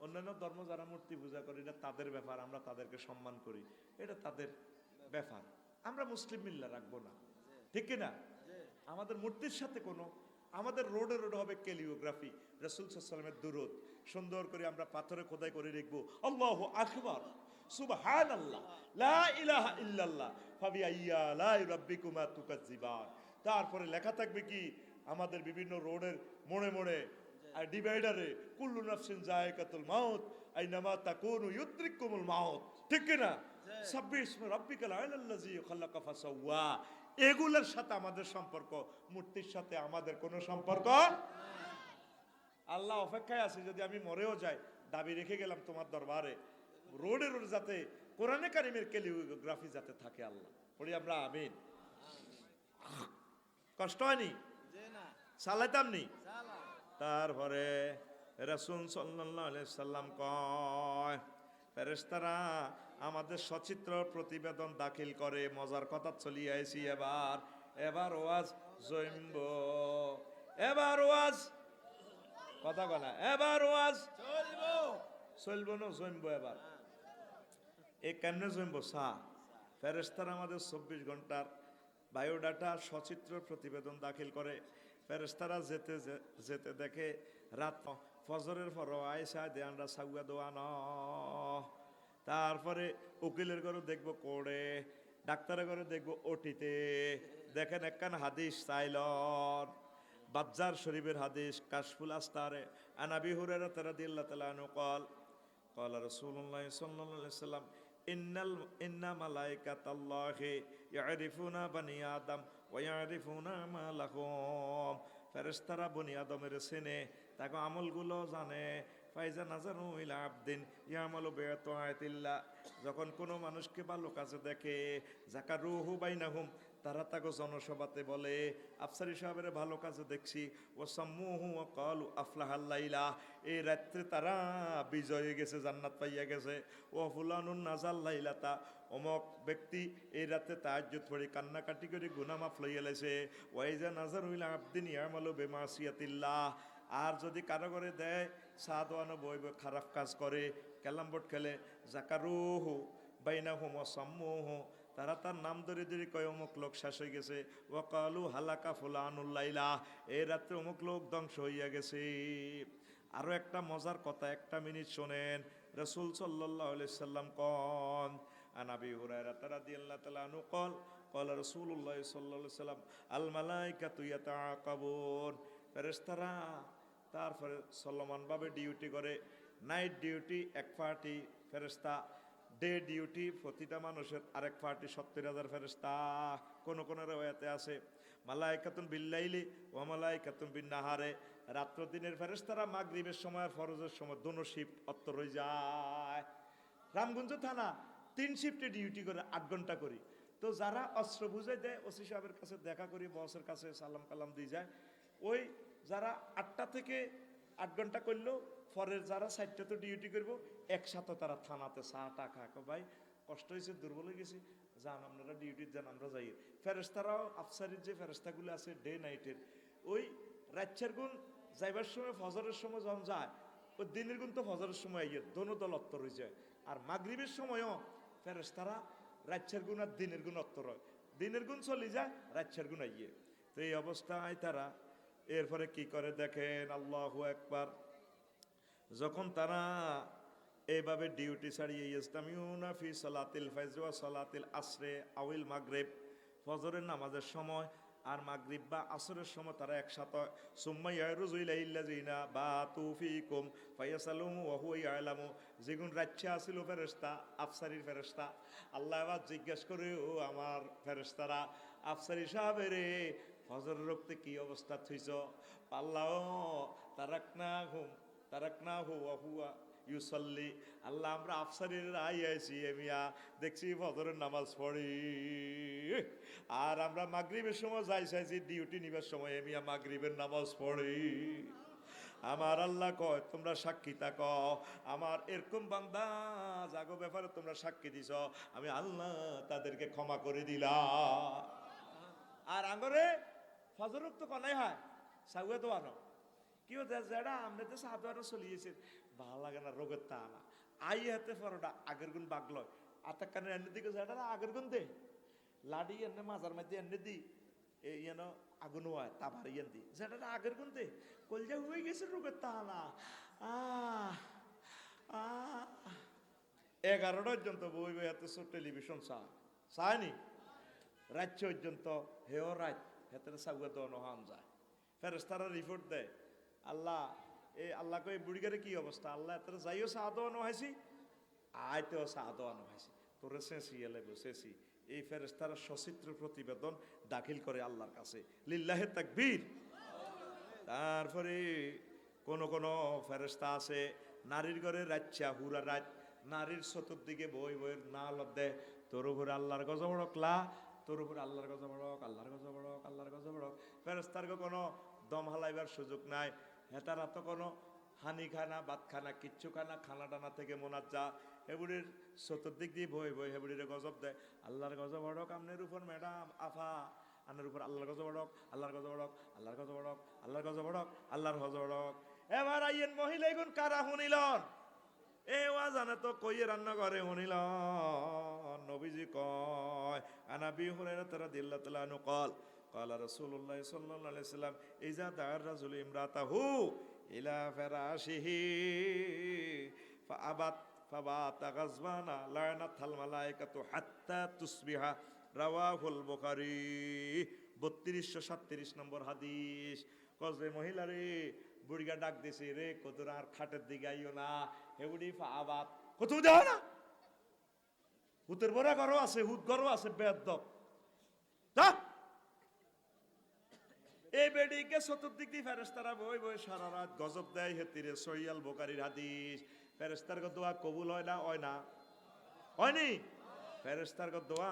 অন্যান্য ধর্ম যারা মূর্তি পূজা করে এটা তাদের ব্যাপার, আমরা তাদেরকে সম্মান করি, এটা তাদের ব্যাপার, আমরা মুসলিম মিল্লা রাখবো না, ঠিক কিনা? আমাদের মূর্তির সাথে কোনো, আমাদের রোডে রোডে হবে ক্যালিওগ্রাফি, রাসূল সাল্লাল্লাহু আলাইহি ওয়াসাল্লামের দুরূদ সুন্দর করে আমরা পাথরে খোদাই করে লিখবো, আল্লাহু আকবার, সুবহানাল্লাহ, লা ইলাহা ইল্লাল্লাহ, ফাবিআইয়ি আলাই রাব্বিকুমা তুকাজ্জিবান। তারপরে লেখা থাকবে কি আমাদের বিভিন্ন রোডের মোড়ে মোড়ে আর ডিভাইডারে, কুল্লু নাফসিন যায়কাতুল মাউত আইনামা তাকুনু ইউদরিকুমুল মাউত, ঠিক কিনা? সাব্বিহ রাব্বিকাল আ'লাল্লাযী খালাকা ফাসাওয়া। এগুলোর সাথে আমাদের সম্পর্ক, মূর্তির সাথে আমাদের কোনো সম্পর্ক। আল্লাহ অপেক্ষায় আছে, যদি আমি মরেও যাই দাবি রেখে গেলাম তোমার দরবারে, রোডে রোড যাতে কোরআনে কারিমের ক্যালিগ্রাফি যাতে থাকে, আল্লাহ পড়ি আমরা আমিন। কষ্ট হয়নি, চালাইতাম নি। তারপরে রাসূল সাল্লাল্লাহু আলাইহি সাল্লাম কয় ফেরেশতারা আমাদের সচিত্র প্রতিবেদন দাখিল করে। মজার কথা চলিয়ে আইছি, এবার ওয়াজ জমব, এবার ওয়াজ কথা বলা, এবার ওয়াজ চলবো না জমব। এবার এ কেমনে জমব? ফেরেশতারা আমাদের 24 ঘন্টার বায়োডাটা সচিত্র প্রতিবেদন দাখিল করে। ফেরেশতারা যেতে যেতে দেখে রাত ফজরের পর আয়সা দে আমরা সাগুয়া দোয়ান, তারপরে উকিলের ঘরে দেখবো কোড়ে, ডাক্তারের ঘরে দেখবো ওটিতে। দেখেন একখান হাদিস চাইলন বাজ্জার শরীফের হাদিস কাশফুল আস্তারে আন আবি হুরায়রা রাদিয়াল্লাহু তাআলা আনহু قال قال رسول الله صلى الله عليه وسلم إن ملائكة يعرفون بني آدم ويعرفون أعمالهم। ফেরেশতারা বনি আদমের চেনে, তাকে আমলগুলো জানে। ফাইজা নাজারু ইলা আবদিন ইয়ামালু বিআতাআতিল্লাহ, যখন কোনো মানুষকে ভালো কাজে দেখে, যাকারুহু বাইনাহুম, তারা তাকে জনসভাতে বলে আফসারি সাহেবের ভালো কাজে দেখছি, ও সাম্মুহু ওয়া ক্বালু আফলাহাল লাইলা, এই রাত্রে তারা বিজয় হয়ে গেছে, জান্নাত পাইয়া গেছে। ও ফুলানুন নাজাল লাইলাতা, অমক ব্যক্তি এই রাতে তাহাজ্জুদ পড়ে কান্নাকাটি করে গুনাহ মাফ লইয়া লাইছে। ওয়াইজা নাজারু ইলা আবদিন ইয়ামালু বিমাসিয়াতিল্লাহ, আর যদি কারো করে দেয় সাদওয়ানো বইব খারাপ কাজ করে, ক্যালাম বোর্ড খেলে, যাকারুহু বাইনাহুম ওয়া সাম্মুহু, তারা তার নাম ধরে ধরে কয় অমুক লোক শেষ হয়ে গেছে। ওয়াকালু হালাকা ফুলানুল লাইলা, এই রাত্রে অমুক লোক ধ্বংস হইয়া গেছে। আরো একটা মজার কথা, একটা মিনিট শোনেন। রাসূল সাল্লাল্লাহু আলাইহি সাল্লাম কোন আন আবি হুরায়রা রাদিয়াল্লাহু তাআলা আনহু قال قال رسول الله صلى الله عليه وسلم الملائكة يتعاقبون, ফেরেশতারা তারপরে সলমান ভাবে ডিউটি করে। নাইট ডিউটি এক পার্টি ফেরেশতা, ডে ডিউটি প্রতিটা মানুষের আরেক পার্টি 70,000 ফেরেশতা। কোন কোন রওয়ায়াতে আছে মালাইকাতুন বিল্লাইলি ওয়া মালাইকাতুন বিন্নাহারে, রাত্র দিনের ফেরেশতারা মাগরিবের সময় আর ফরজের সময় দোনো শিফট অত্তর হয়ে যায়। রামগঞ্জ থানা 3 শিফটে ডিউটি করে 8 ঘন্টা করি। তো যারা অস্ত্র বুঝাই দেয় ওসি সাহেবের কাছে দেখা করি, বসের কাছে সালাম কালাম দিয়ে যায়। ওই যারা 8টা থেকে 8 ঘন্টা করলো, পরের যারা 4টা তো ডিউটি করবো, একসাথে তারা থানাতে চা টা খায়। ভাই কষ্ট হয়েছে, দুর্বল হয়ে গেছি, যান আপনারা ডিউটি যান, আমরা যাই। ফেরেস্তারাও আফসারির যে ফেরেস্তাগুলো আছে ডে নাইটের, ওই রাচ্ছের গুণ যাইবার সময় ফজরের সময় যখন যায়, ওই দিনের গুণ তো ফজরের সময় আইয়ে দোনো দল অত্তর হয়ে যায়। আর মাগরিবের সময়ও ফেরেস্তারা রাচ্ছের গুণ আর দিনের গুণ অত্তর হয়, দিনের গুণ চলে যায়, রাচ্ছের গুণ আইয়ে। তো এই অবস্থায় তারা এরপরে কি করে দেখেন, আল্লাহু আকবার। যখন তারা এইভাবে ডিউটি ছাড়িয়ে ইস্তামিউনা ফি সালাতিল ফাজর ওয়া সালাতিল আসরে আউল মাগরিব, ফজরের নামাজের সময় আর মাগরিব বা আসরের সময় তারা একসাথে, সুম্মা ইয়ারুজু ইলাইল্লাযিনা বাতু ফীকুম ফায়াসালুমু ওয়া হুয়া ইয়ালামু, যেগুন রাজ্যে আসিল ফেরেশতা, আফসারির ফেরেশতা, আল্লাহ আবার জিজ্ঞেস করে, ও আমার ফেরেশতারা, আফসারি সাহেবেরে ফজরের রক্তে কি অবস্থা থইছ? আল্লাহ তারাকনাহু ওয়া হুয়া ইউসাল্লি, আল্লাহ আমরা আফসারির আইয়াছি এমিয়া দেখছি ফজরের নামাজ পড়ি, আর আমরা মাগরিবের সময় যাই চাইছি ডিউটি নিবার সময় এমিয়া মাগরিবের নামাজ পড়ি। আমার আল্লাহ কয় তোমরা সাক্ষী থাক, আমার এরকম বান্দা জাগো ব্যাপারে তোমরা সাক্ষী দিছ, আমি আল্লাহ তাদেরকে ক্ষমা করে দিলাম। আর আঙ্গরে ফজর তো কনাই হয় সাগুয়ে তো আনো কি হতে যেটা আমরা তো সাধু আরো চলিয়েছে, ভালো লাগে না, রোগের তা না আই হাতে ফরোটা আগের গুণ বাগলয়, আতাক কানের এনে দিকে যেটা আগের গুণ দে লাডি এনে মাজার মধ্যে এনে দি এই যেন আগুন হয় তাবার ইয়েন দি যেটা আগের গুণ দে কলজা হয়ে গেছে, রোগের তা না। 11টা পর্যন্ত বই বই এত টেলিভিশন চায়নি, রাত পর্যন্ত হেও রাত হেতে সাগুয়ে তো নহান যায়। ফেরেশতারা রিপোর্ট দেয়, আল্লাহ আল্লাহকে এই বুড়িগারে কি অবস্থা, আল্লাহ এত যাইও চা দোয়ানো হয়েছি, আয়তেও চা দোয়ানো হয়েছি, তোরে চেঁচি এলে চেঁচি। এই ফেরেশতারা সচিত্র প্রতিবেদন দাখিল করে আল্লাহর কাছে, লিল্লাহে তাকবীর। তারপরে কোন কোন ফেরেশতা আছে নারীর ঘরে রাচ্চা হুরা রাত, নারীর চতুর্দিকে বই বইয়ের না লদ্দে, তোর উপরে আল্লাহর গজবড়ক লা, তোর উপরে আল্লাহর গজবড়ক, আল্লাহর গজবড়ক, আল্লাহর গজবড়ক। ফেরেশতারকে কোনো দম হালাইবার সুযোগ নাই, হেতারা তো কোনো হানি খানা ভাত খানা কিচ্ছু খানা, খানা টানা থেকে মোনাজ্জা, হেবুড়ির চতুর্দিক দিয়ে বই বই হেবুড়িরে গজব দেয়, আল্লাহর গজবড়ক আমনের উপর ম্যাডাম আফা, আনের উপর আল্লাহর গজবড়ক, আল্লাহর গজবড়ক, আল্লাহর গজবড়ক, আল্লাহর গজবড়ক, আল্লাহর গজবড়ক। এবার আইয়েন মহিলা এগুন কারা শুনিলন, এ ওয়া জানে তো কইয়ে রান্না করে শুনিল। নবীজি কয় আনাবি হুরায়রা রাদিয়াল্লাহু তাআলা আনহু قال قال رسول الله صلى الله عليه وسلم اذا دعا الرجل امراته الى فراشه فابت فبات غضبانا لعنت الملائكه حتى تصبح রাওয়াহুল বুখারী। 3237 নম্বর হাদিস। কজে মহিলারে বুড়িগা ডাক দিছে, রে কতরা আর খাটের দিকে আইও না, হে বুড়ি ফাবাত কত দেও না, হুতের বড় ঘরও আছে, হুত ঘরও আছে, বেয়াদব এই বেডিকে চতুর্দিক দিয়ে ফেরেশতারা বই বই সারা রাত গজব দেয় হেতিরে। সহিয়াল বুখারীর হাদিস। ফেরেশতার দোয়া কবুল হয় না, হয় না, হয়নি? ফেরেশতার দোয়া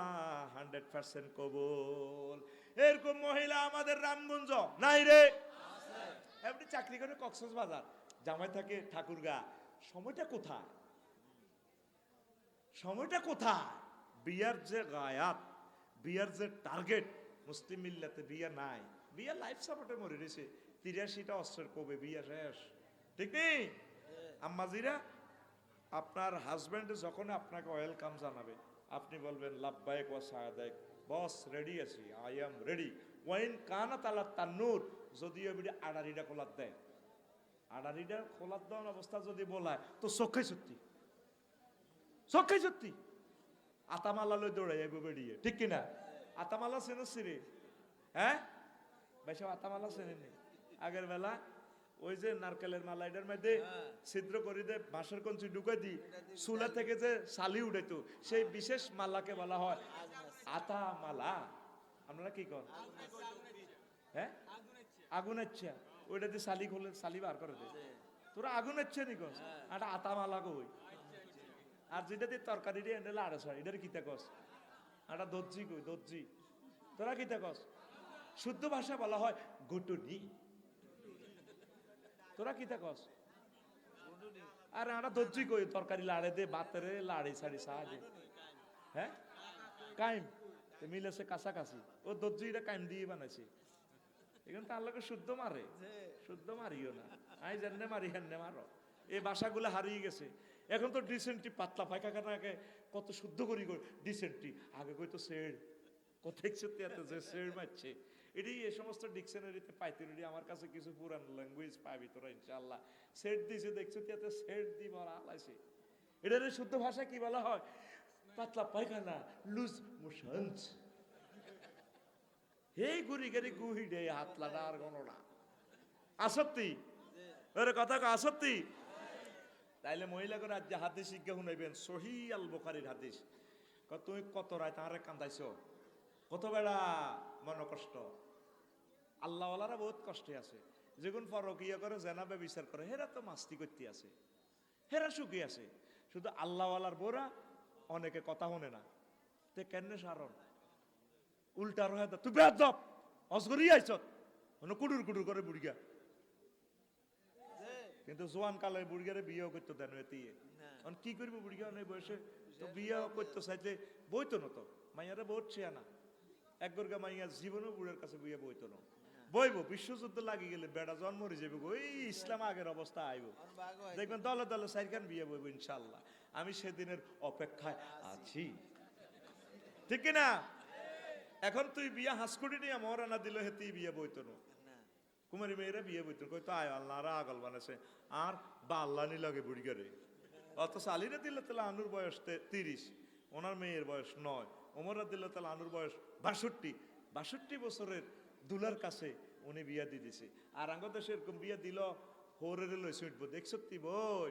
100% কবুল। এরকম মহিলা আমাদের রামগঞ্জ নাই রে, এমনি চাকরি করে কক্সবাজার, জামাই থাকে ঠাকুরগা। সময়টা কোথায়, সময়টা কোথায়? বিয়ার যে গায়াত, বিয়ার যে টার্গেট, মুসলিম মিল্লাতে বিয়া নাই, বিয়া লাইফ সাপোর্টে মরে রয়েছে। 83টা অস্ত্রের কবে বিয়া শেষ, ঠিক নেই? আম্মাজিরা, আপনার হাজব্যান্ড যখন আপনাকে ওয়েলকাম জানাবে, আপনি বলবেন লাব্বাইক ওয়া সাদাইক, বস রেডি আছি, আই এম রেডি। ওয়াইন কানাত আলা তান্নুর, যদিও এবারে আড়ারিটা খোলার দেয়, আড়ারিটা খোলার দেওয়ার অবস্থা যদি বলায় তো চোখাই সত্যি, চোখাই সত্যি আতামালা লই দৌড়াই এগো বেরিয়ে, ঠিক কিনা? আতামালা চেনেছি রে, হ্যাঁ ভাই সব আতামালা চেনেনি? আগের বেলা ওই যে নারকেলের মালা এটার মধ্যে ছিদ্র করে দে, বাঁশের কঞ্চি ঢুকাই দি, চুলা থেকে যে শালি উঠাইতো, সেই বিশেষ মালাকে বলা হয় আতা মালা। আপনারা কি করেন? হ্যাঁ আগুন ইচ্ছা ওইটা দিয়ে শালি খোলে শালি বার করে দে তোরা আগুন ইচ্ছা নি কস আর আতা মালা কই আর যেটা দিয়ে তরকারি দিয়ে এনে লাড়ে ছয় এটার কিতা কস আর দর্জি কই দর্জি তোরা কিতা কস শুদ্ধ ভাষা বলা হয় গুটুনি তোরা কিতা কস আর আমরা দর্জি কই তরকারি লাড়ে দে বাতেরে লাড়ি ছাড়ি সাহায্যে হ্যাঁ কাইম মিলেছে কাছাকাছি ও দর্জিটা কাইম দিয়ে বানাইছে এখন তার লোকে শুদ্ধ মারে শুদ্ধ মারিও না আই জানে মারি হান্নে মারো এই বাসাগুলো হারিয়ে গেছে এখন তো ডিসেন্ট্রি পাতলা পায়খানাকে কত শুদ্ধ করি ডিসেন্ট্রি আগে কই তো সেড কোথায় যে সেড মারছে এটি এই সমস্ত ডিকশনারিতে পাইতে রেডি আমার কাছে কিছু পুরান ল্যাঙ্গুয়েজ পাবি তোরা ইনশাআল্লাহ সেট দিছে দেখছো তিয়াতে সেট দি বলা আলাইছে এটার শুদ্ধ ভাষা কি বলা হয় পাতলা পায়খানা লুজ মোশনস হে গুরি গেরি গুহি দে হাতলা আর গণনা আসত্তি ওরে কথা কা আসত্তি তাইলে মহিলা করে আজ হাদিস শিক্ষা শুনাইবেন সহি আল বুখারীর হাদিস তুমি কত রায় তাহারে কান্দাইছো কত বেড়া মন কষ্ট আল্লাহওয়ালারা বহুত কষ্টে আছে যেগুন ফরকিয়া করে জেনাবে বিচার করে হেরা তো মাস্তি করতে আছে হেরা সুখী আছে শুধু আল্লাহওয়ালার বোরা অনেকে কথা শোনে না তে কেন সারণ উল্টা রহে তুই বেদ জব অসগরি আইছ কুডুর কুডুর করে বুড়িগা কিন্তু জোয়ান কালে বুড়িগারে বিয়েও করতো দেন এতিয়ে কি করবো বুড়িগা অনেক বয়সে তো বিয়েও করতো চাইলে বইতো না তো মাইয়ারে বহুত ছিয়া না এক গর্গা মাইয়া জীবনও বুড়ের কাছে বিয়ে বইতো না বইব বিশ্বযুদ্ধ লাগি গেলে বেড়া জন্ম হয়ে যাবে ওই ইসলাম আগের অবস্থা আইব দেখবেন দলে দলে সাইরখান বিয়ে বইব ইনশাল্লাহ আমি সেদিনের অপেক্ষায় আছি ঠিক কিনা এখন তুই বিয়া হাসকুটি নিয়ে মহারানা দিল হেতি বিয়ে বইতো না কুমারী মেয়েরা বিয়ে বইতো কই তো আয় আল্লাহ আগল বানাছে আর বা আল্লাহ নি লাগে বুড়ি করে অত সালিরে দিল তাহলে আনুর বয়স 30 ওনার মেয়ের বয়স 9 ওমর দিল তাহলে আনুর বয়স 62 বছরের দুলার কাছে উনি বিয়া দিয়ে দিছে আর আঙ্গ দেশে এরকম বিয়া দিল হৌরের লই শুটবো দেখছ তুই বই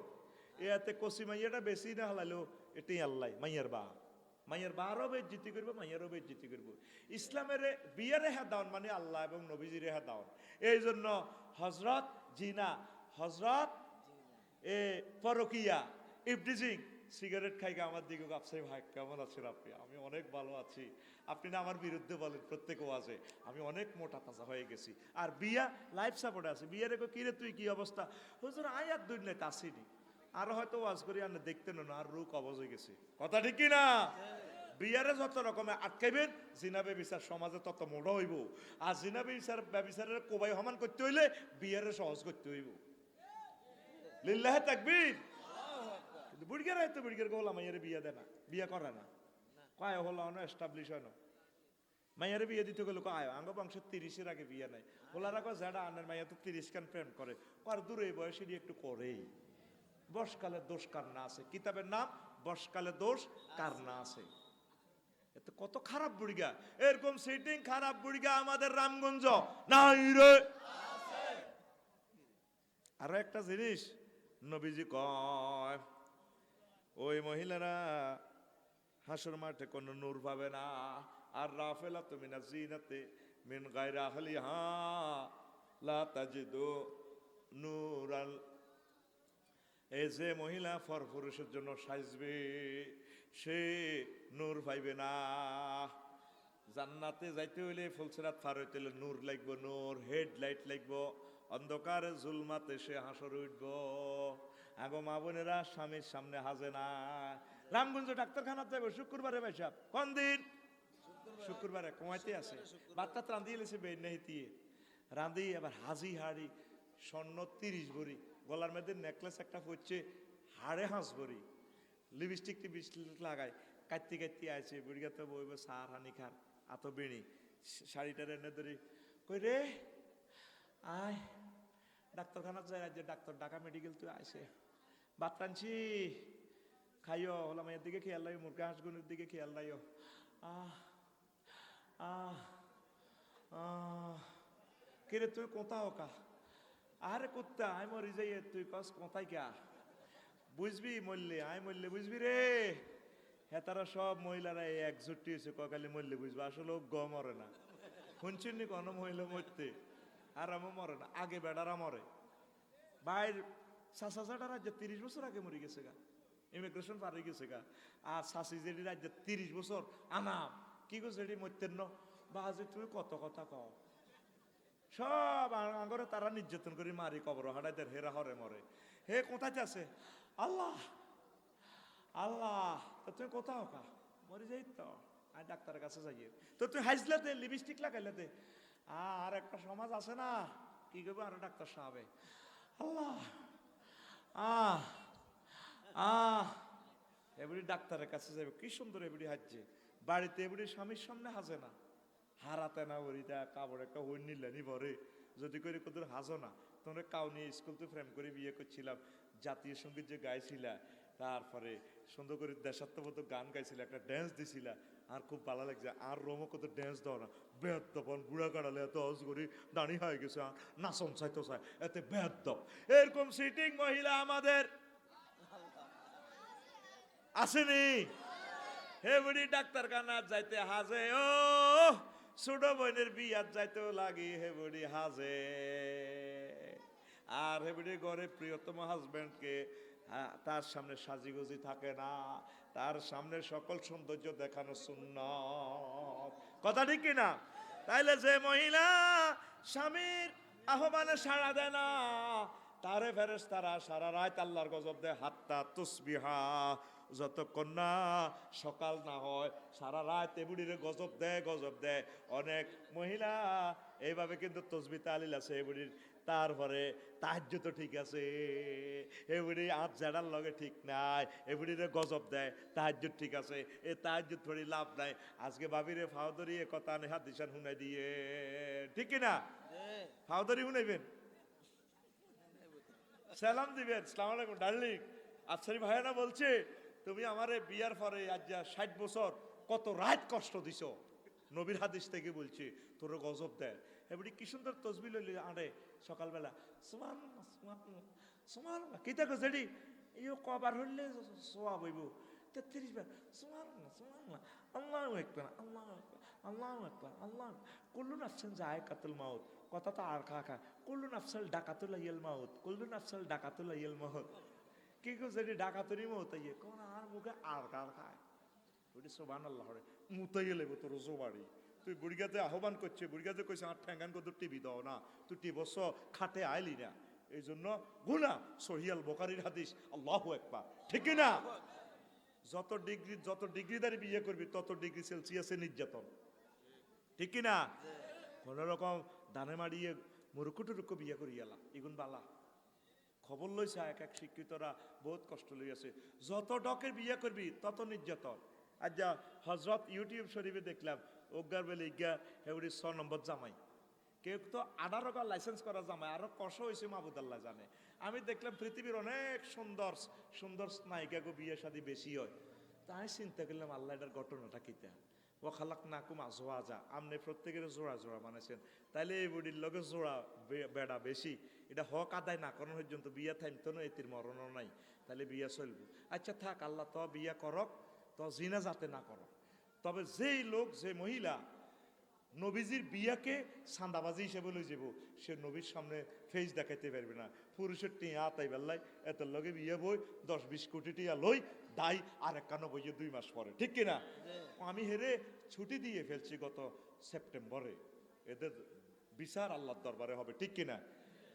এতে কষি মাইয়াটা বেশি না হলালো এটাই আল্লাহ মাইয়ার বারও বেজ্জিতি করবো মাইয়ারও বেজ্জিতি করবো ইসলামের বিয়ে রেহা দাওন মানে আল্লাহ এবং নবীজি রেহা দাওন এই জন্য হজরত জিনা হজরত পরকিয়া ইফটিজিং সিগারেট খাইকে আমার দিকে আপসাই ভাই কেমন আছেন আপনি আমি অনেক ভালো আছি আপনি না আমার বিরুদ্ধে বলেন প্রত্যেক ওয়াজে আমি অনেক মোটা তাজা হয়ে গেছি আর বিয়া লাইফ সাপোর্টে আছে বিয়ে রেখো কিরে তুই কি অবস্থা হুজুর আয় আর দুনিয়াতে আসিনি আর হয়তো ওয়াজ করি আর দেখতেন না আর রূপ অবজ হয়ে গেছে কথা ঠিক কি না বিয়ারে যত রকমে আটকাইবেন জিনাবে বিচার সমাজে তত মোড় হইব আর জিনাবে বিচার ব্যবিচারের কোবাই সমান করতে হইলে বিয়ারে সহজ করতে হইব লিল্লাহে তাকবীর কিন্তু বুড়িয়ার হয়তো বুড়িয়ার গোলা মাইয়ারে বিয়া দেয় না বিয়া করে না কয় হলো না এস্টাবলিশ হয় না মাইয়ারে বিয়ে দিতে গেলে কয় আঙ্গ বংশের 30-এর আগে বিয়ে নাই ওলারা কয় যারা আনের মাইয়া তো 30 খান প্রেম করে আর দূরে বয়সে একটু করেই বর্ষকালের দোষ কার না আছে কিতাবের নাম বর্ষকালের দোষ কার না আছে এত কত খারাপ বুড়িগা এরকম সেটিং খারাপ বুড়িগা আমাদের রামগঞ্জ নাই রে আরো একটা জিনিস নবীজি কয় ওই মহিলারা হাসর মাঠে কোনো নূর পাবে না আর রাফেলা তুমি না জিনাতে মিন গায়রা আহলিহা লা তাজিদু নূরাল এই যে মহিলা পুরুষের জন্য সাজবে সে নূর পাইবে না জান্নাতে যাইতে হইলে ফুলসিরাত পার হইতে হইলে নূর লাগবে নূর হেডলাইট লাগবে অন্ধকারে জুলমাতে সে হাসর উঠব আগো মা বোনেরা স্বামীর সামনে হাজে না রামগঞ্জ ডাক্তারখানাতে যাবো শুক্রবারে ভাইসাব কোন দিন শুক্রবারে কমাইতে আছে বাচ্চা রাঁধি এলেছে বের নেহিতিয়ে রাঁধি আবার হাজি হাড়ি স্বর্ণ 30 ভরি গলার মধ্যে নেকলেস একটা পড়ছে হাড়ে হাঁস ভরি লিপস্টিক টিপস্টিক লাগায় কাটতে কাটতে আছে বুড়িগাতে বইব সার হানি খার আত বেড়ি শাড়িটার এনে ধরি কই রে আয় ডাক্তারখানা যায় রাজ্যে ডাক্তার ঢাকা মেডিকেল তুই আইসে ভাত টানছি খাইও হলাম এর দিকে খেয়াল লাইও মুরগা হাঁসগুনের দিকে খেয়াল লাইও আহ আহ আহ কিরে তুই কোথাও কা আরে কুত্তা আই মরি যাই তুই কস কোথায় কা বুঝবি মরলে আই মরলে বুঝবি রে হ্যাঁ তারা সব মহিলারা একজুটি হয়েছে ককালে মরলে বুঝবো আসলে গ মরে না শুনছেন নি কোনো মহিলা মরতে? আর আমার মরে না, আগে বেড়ারা মরে। বাইর সাসাটা রাজ্যে 30 বছর আগে মরে গেছে গা, ইমিগ্রেশন পার হয়ে গেছে গা। আর শাসি যেটি রাজ্যে 30 বছর আনাম কি গো যেটি মরতেন ন বাজে তুমি কত কথা কও। সব আঙরে তারা নির্যাতন করে মারি কবর হাডাইদের হেরা হরে মরে। হে কোথায় আছে? আল্লাহ আল্লাহ, তো তুমি কোথাও কা মরে যাই তো আর ডাক্তারের কাছে যাইয়ে তো তুই হাইজলাতে লিপস্টিক লাগাইলাতে। আর একটা সমাজ আছে না, কি করবো আরো ডাক্তার সাহেবে। আল্লাহ আহ আহ এবারে ডাক্তারের কাছে যাবে, কি সুন্দর এবারে হাজছে বাড়িতে, এবারে স্বামীর সামনে হাজে না, হারাতে না ওরিটা কাপড় একটা হই নিলেনি ভরে যদি করে কত হাজো না। তোমরা কাউ নিয়ে স্কুল তো ফ্রেম করে বিয়ে করছিলাম, জাতীয় সঙ্গীত যে গাইছিলা, তারপরে সুন্দর করে দেশাত্মবোধক গান গাইছিল, একটা ড্যান্স দিছিলা, আর খুব ভালো লাগছে। আর রোমও কত ড্যান্স দাও না, বেদ দপন বুড়া কাটালে এত অজ করি দাঁড়িয়ে হয়ে গেছে, আর নাচন চাইতো চাই এতে বেদ দপ। এরকম সিটিং মহিলা আমাদের আসেনি? হে বুড়ি ডাক্তার খানা যাইতে হাজে, ও ছোট বোনের বিয়াত যাইতেও লাগি হে বুড়ি হাজে। আর হে বুড়ি ঘরে প্রিয়তম হাজবেন্ডকে তার সামনে সাজিগুজি থাকে না, তার সামনে সকল সৌন্দর্য দেখানো সুন্নাত। কথা ঠিক কিনা? তাইলে যে মহিলা স্বামীর আহ্বানে সাড়া দেয় না, তারে ফেরেশতারা সারা রাত আল্লাহর গজব দেয়, হাত্তা তুসবিহা, যতক্ষণ না সকাল না হয় সারা রাত এবুড়িরে গজব দেয় গজব দেয়। অনেক মহিলা এইভাবে কিন্তু তসবি তালিল আছে এবুড়ির, তারপরে তাহাজ্জুদ তো ঠিক আছে, এবুড়ি আজ জাড়ার লগে ঠিক নাই, এবুড়িরে গজব দেয়, তাহাজ্জুদ ঠিক আছে, এ তাহাজ্জুদ থোড়ি লাভ নাই। আজকে ভাবিরে ফাউদরি এ কথা নেহাত দিশান শুনাই দিয়ে, ঠিক কিনা? ফাউদরি শুনাইবেন, সালাম দিবেন, সালাম আলাইকুম ডার্লিং। আফসারি ভাইয়া বলছে তুমি আমারে বিয়ার পরে আজ যা 60 বছর কত রাত কষ্ট দিছ, নবীর হাদিস থেকে বলছি, তোর গজব দেয়। এবারে কি সুন্দর তসবি লইলি আরে সকালবেলা, সুবহানাল্লাহ সুবহানাল্লাহ সুবহানাল্লাহ, কি দেখো যেডি এই কবার হইলে সোয়াব হইব 33 বার সুবহানাল্লাহ সুবহানাল্লাহ, আল্লাহু আকবার আল্লাহু আকবার আল্লাহু আকবার আল্লাহ। কুল্লু নাফসিন যায়কাতুল মাউত, কথা তো আর খা কুল্লু নাফসাল ডাকাতুল ইয়াল মাউত, কুল্লু নাফসাল ডাকাতুল ইয়াল মাউত। কি কো যেডি ডাকাতুরি মউত আইয়ে কোন আর মুখে আর খায় ওটি সুবহানাল্লাহ রে মুতাইয়ে লেব তোর জোবাড়ি। তুই বুড়িগাতে আহ্বান করছে, বুড়িগাতে কইছে আর ঠ্যাঙ্গান কত টিভি দাও না, তুই টিভস খাটে আইলি না, এই জন্য গুনাহ। সহিয়াল বুখারীর হাদিস, আল্লাহু আকবার, ঠিক না? যত ডিগ্রিদারি বিয়ে করবি তত ডিগ্রি সেলসিয়াসে নির্যাতন, ঠিক না? কোন রকম দানে মারিয়ে মুরুকুটুরুকু বিয়ে করি এলা এগুন বালা খবর লইছে। এক এক শিক্ষিতরা বহুত কষ্ট লইয়াছে, যত ডকের বিয়ে করবি তত নির্যাতন। আর যা হজরত ইউটিউব শরীফে দেখলাম ওগার বেলে ইগা হেউরি 6 নম্বর জামাই, কেউ তো 18 কা লাইসেন্স করা জামাই, আরো কষ্ট হয়েছে মাহবুদাল্লাহ জানে। আমি দেখলাম পৃথিবীর অনেক সুন্দর সুন্দর নায়িকাকে বিয়ে শাদী বেশি হয়, তাই চিন্তা করলাম আল্লাহ এটার ঘটনাটা কিতা। ও খালাক নাকুম আজওয়াজা, আমনে প্রত্যেকের জোড়া জোড়া বানাইছেন, তাইলে এই বুড়ির লগে জোড়া বেড়া বেশি, এটা হক আদায় না করার পর্যন্ত বিয়া থামতো না, এতির মরণও নাই, তাহলে বিয়া চলবো। আচ্ছা থাক, আল্লাহ তো বিয়া করক, তো জিনা যাতে না করক। তবে যেই লোক যে মহিলা নবীজির বিয়াকে সান্দাবাজি হিসেবে লই যাব, সে নবীর সামনে ফেস দেখাইতে পারবে না। পুরুষের টিয়া তাই বেল্লাই এত লগে বিয়ে বই 10-20 কোটি টিয়া লই দাই আর 91 বইয়ে 2 মাস পরে, ঠিক কিনা? আমি হেরে ছুটি দিয়ে ফেলছি গত সেপ্টেম্বরে, এদের বিচার আল্লাহর দরবারে হবে, ঠিক কিনা?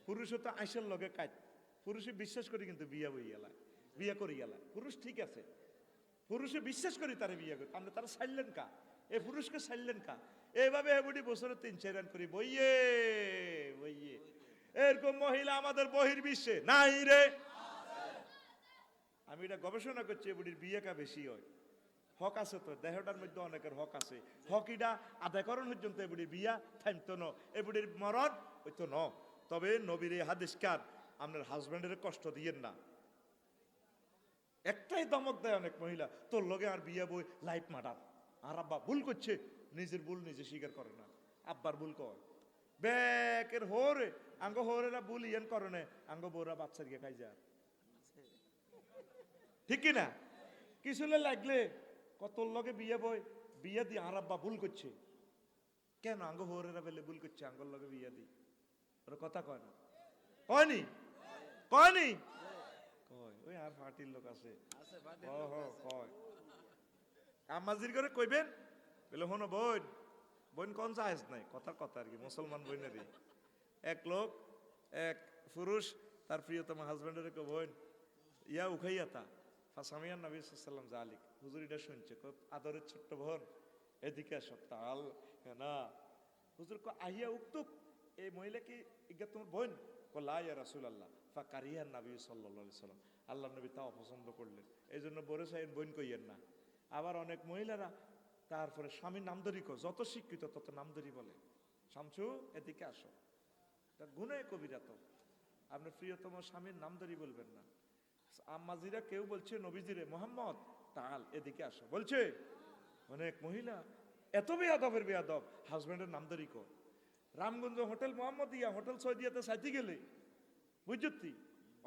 পুরুষও তো আইসের লগে কাজ, পুরুষে বিশ্বাস করি কিন্তু বিয়া বই গেলায় বিয়া করি গেলায়, পুরুষ ঠিক আছে, পুরুষে বিশ্বাস করি তারা বিয়ে করি, আপনি তারা ছাড়লেন কা, এ পুরুষকে ছাড়লেন কা? এইভাবে এমনি বছরে 3-4 রান করি বইয়ে বইয়ে। এরকম মহিলা আমাদের বহির্বিশ্বে নাই রে। আমি এটা গবেষণা করছি, এবুড়ির বিয়েকা বেশি হয়, হক আছে তো, দেহটার মধ্যে অনেকের হক আছে, হক ইটা আদায়করণ পর্যন্ত এবুড়ির বিয়া থামতো ন, এবুড়ির মরণ হইতো ন। তবে নবীর এই হাদিসকার আপনার হাজব্যান্ডের কষ্ট দিয়েন না। একটাই দমক দেয় অনেক মহিলা, তোর লগে আর বিয়া বই লাইফ মার্ডার। আর আব্বা ভুল করছে, নিজের ভুল নিজে স্বীকার করে না, আব্বার ভুল কয় ব্যাকের হোরে আঙ্গ হোরেরা ভুল ইয়েন করে না, আঙ্গ বউরা বাচ্চার গিয়ে খাই যায়, ঠিক কিনা? কিছু লাগলে কত লগে বিয়ে বই বিয়ে দিয়ে আর আব্বা ভুল করছে, কেন আঙ্গ হোরেরা বেলে ভুল করছে আঙ্গর লগে বিয়া দি ওর কথা কয় না কয়নি কয়নি কয় ওই আর পার্টির লোক আছে কয় আমাজির করে কইবেন বলে হনো বোন বোন কোন চাইজ নাই কথার কথা আর কি মুসলমান বোনেরই এক লোক এক পুরুষ তার প্রিয়তম হাজবেন্ডের কে বোন ইয়া উখাইয়া তা ফাসামিয়ান নবী সাল্লাম জালিক হুজুর এটা শুনছে আদরের ছোট্ট বোন এদিকে আসো তাল না হুজুর আহিয়া উক্তুক এই মহিলা কি ইগা তোমার বোন লা ইয়া রাসূলুল্লাহ ফাকারিয়ান নবী সাল্লাল্লাহু আলাইহি সাল্লাম আল্লাহ নবী তাও পছন্দ করলেন এই জন্য বড় সাহেব বোন কইয়েন না আবার অনেক মহিলারা তারপরে স্বামীর নামধরি কো যত শিক্ষিত তত নামধরি বলে শামসু এদিকে আসো এটা গুনাহ কবিরা তো আপনার প্রিয়তম স্বামীর নামধরি বলবেন না আম্মাজিরা কেউ বলছে নবীজিরে মোহাম্মদ তাল এদিকে আসো বলছে অনেক মহিলা এত বেয়াদবের বেয়াদব হাজবেন্ডের নামধরি কো রামগঞ্জ হোটেল মোহাম্মদিয়া হোটেল সৈদিয়াতে সাইতে গেলে বুঝতি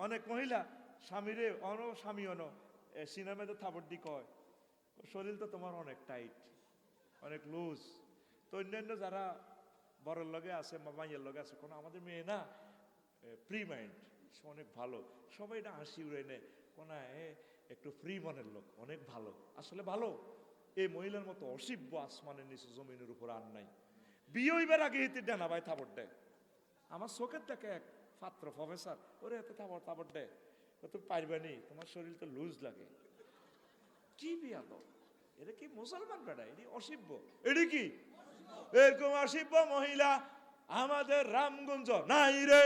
অনেক মহিলা স্বামীরে স্বামী সিনেমাতে থাবড্ডি কয় শরীর তো তোমার অনেক টাইট অনেক লুজ তো অন্যান্য যারা বড়ের লগে আছে বা মাইয়ের লগে আছে কোনো আমাদের মেয়ে না ফ্রি মাইন্ড সে অনেক ভালো সবাই না হাসি উড়ে নেয় কোনা একটু ফ্রি মনের লোক অনেক ভালো আসলে ভালো এই মহিলার মতো অসিব্য আসমানের নিচে জমিনের উপর আর নাই বিয়ে হইবার আগে হিতে ডানা ভাই থাবর দেয় আমার চোখের দেখে এক ছাত্র প্রফেসর ওরে এতে থাবর দেয় তুমি পারবানি তোমার শরীর তো লুজ লাগে কি বিয়া তো এটা কি মুসলমান বেড়া এটি অসিব্য এটি কি এরকম অসিব্য মহিলা আমাদের রামগঞ্জ নাই রে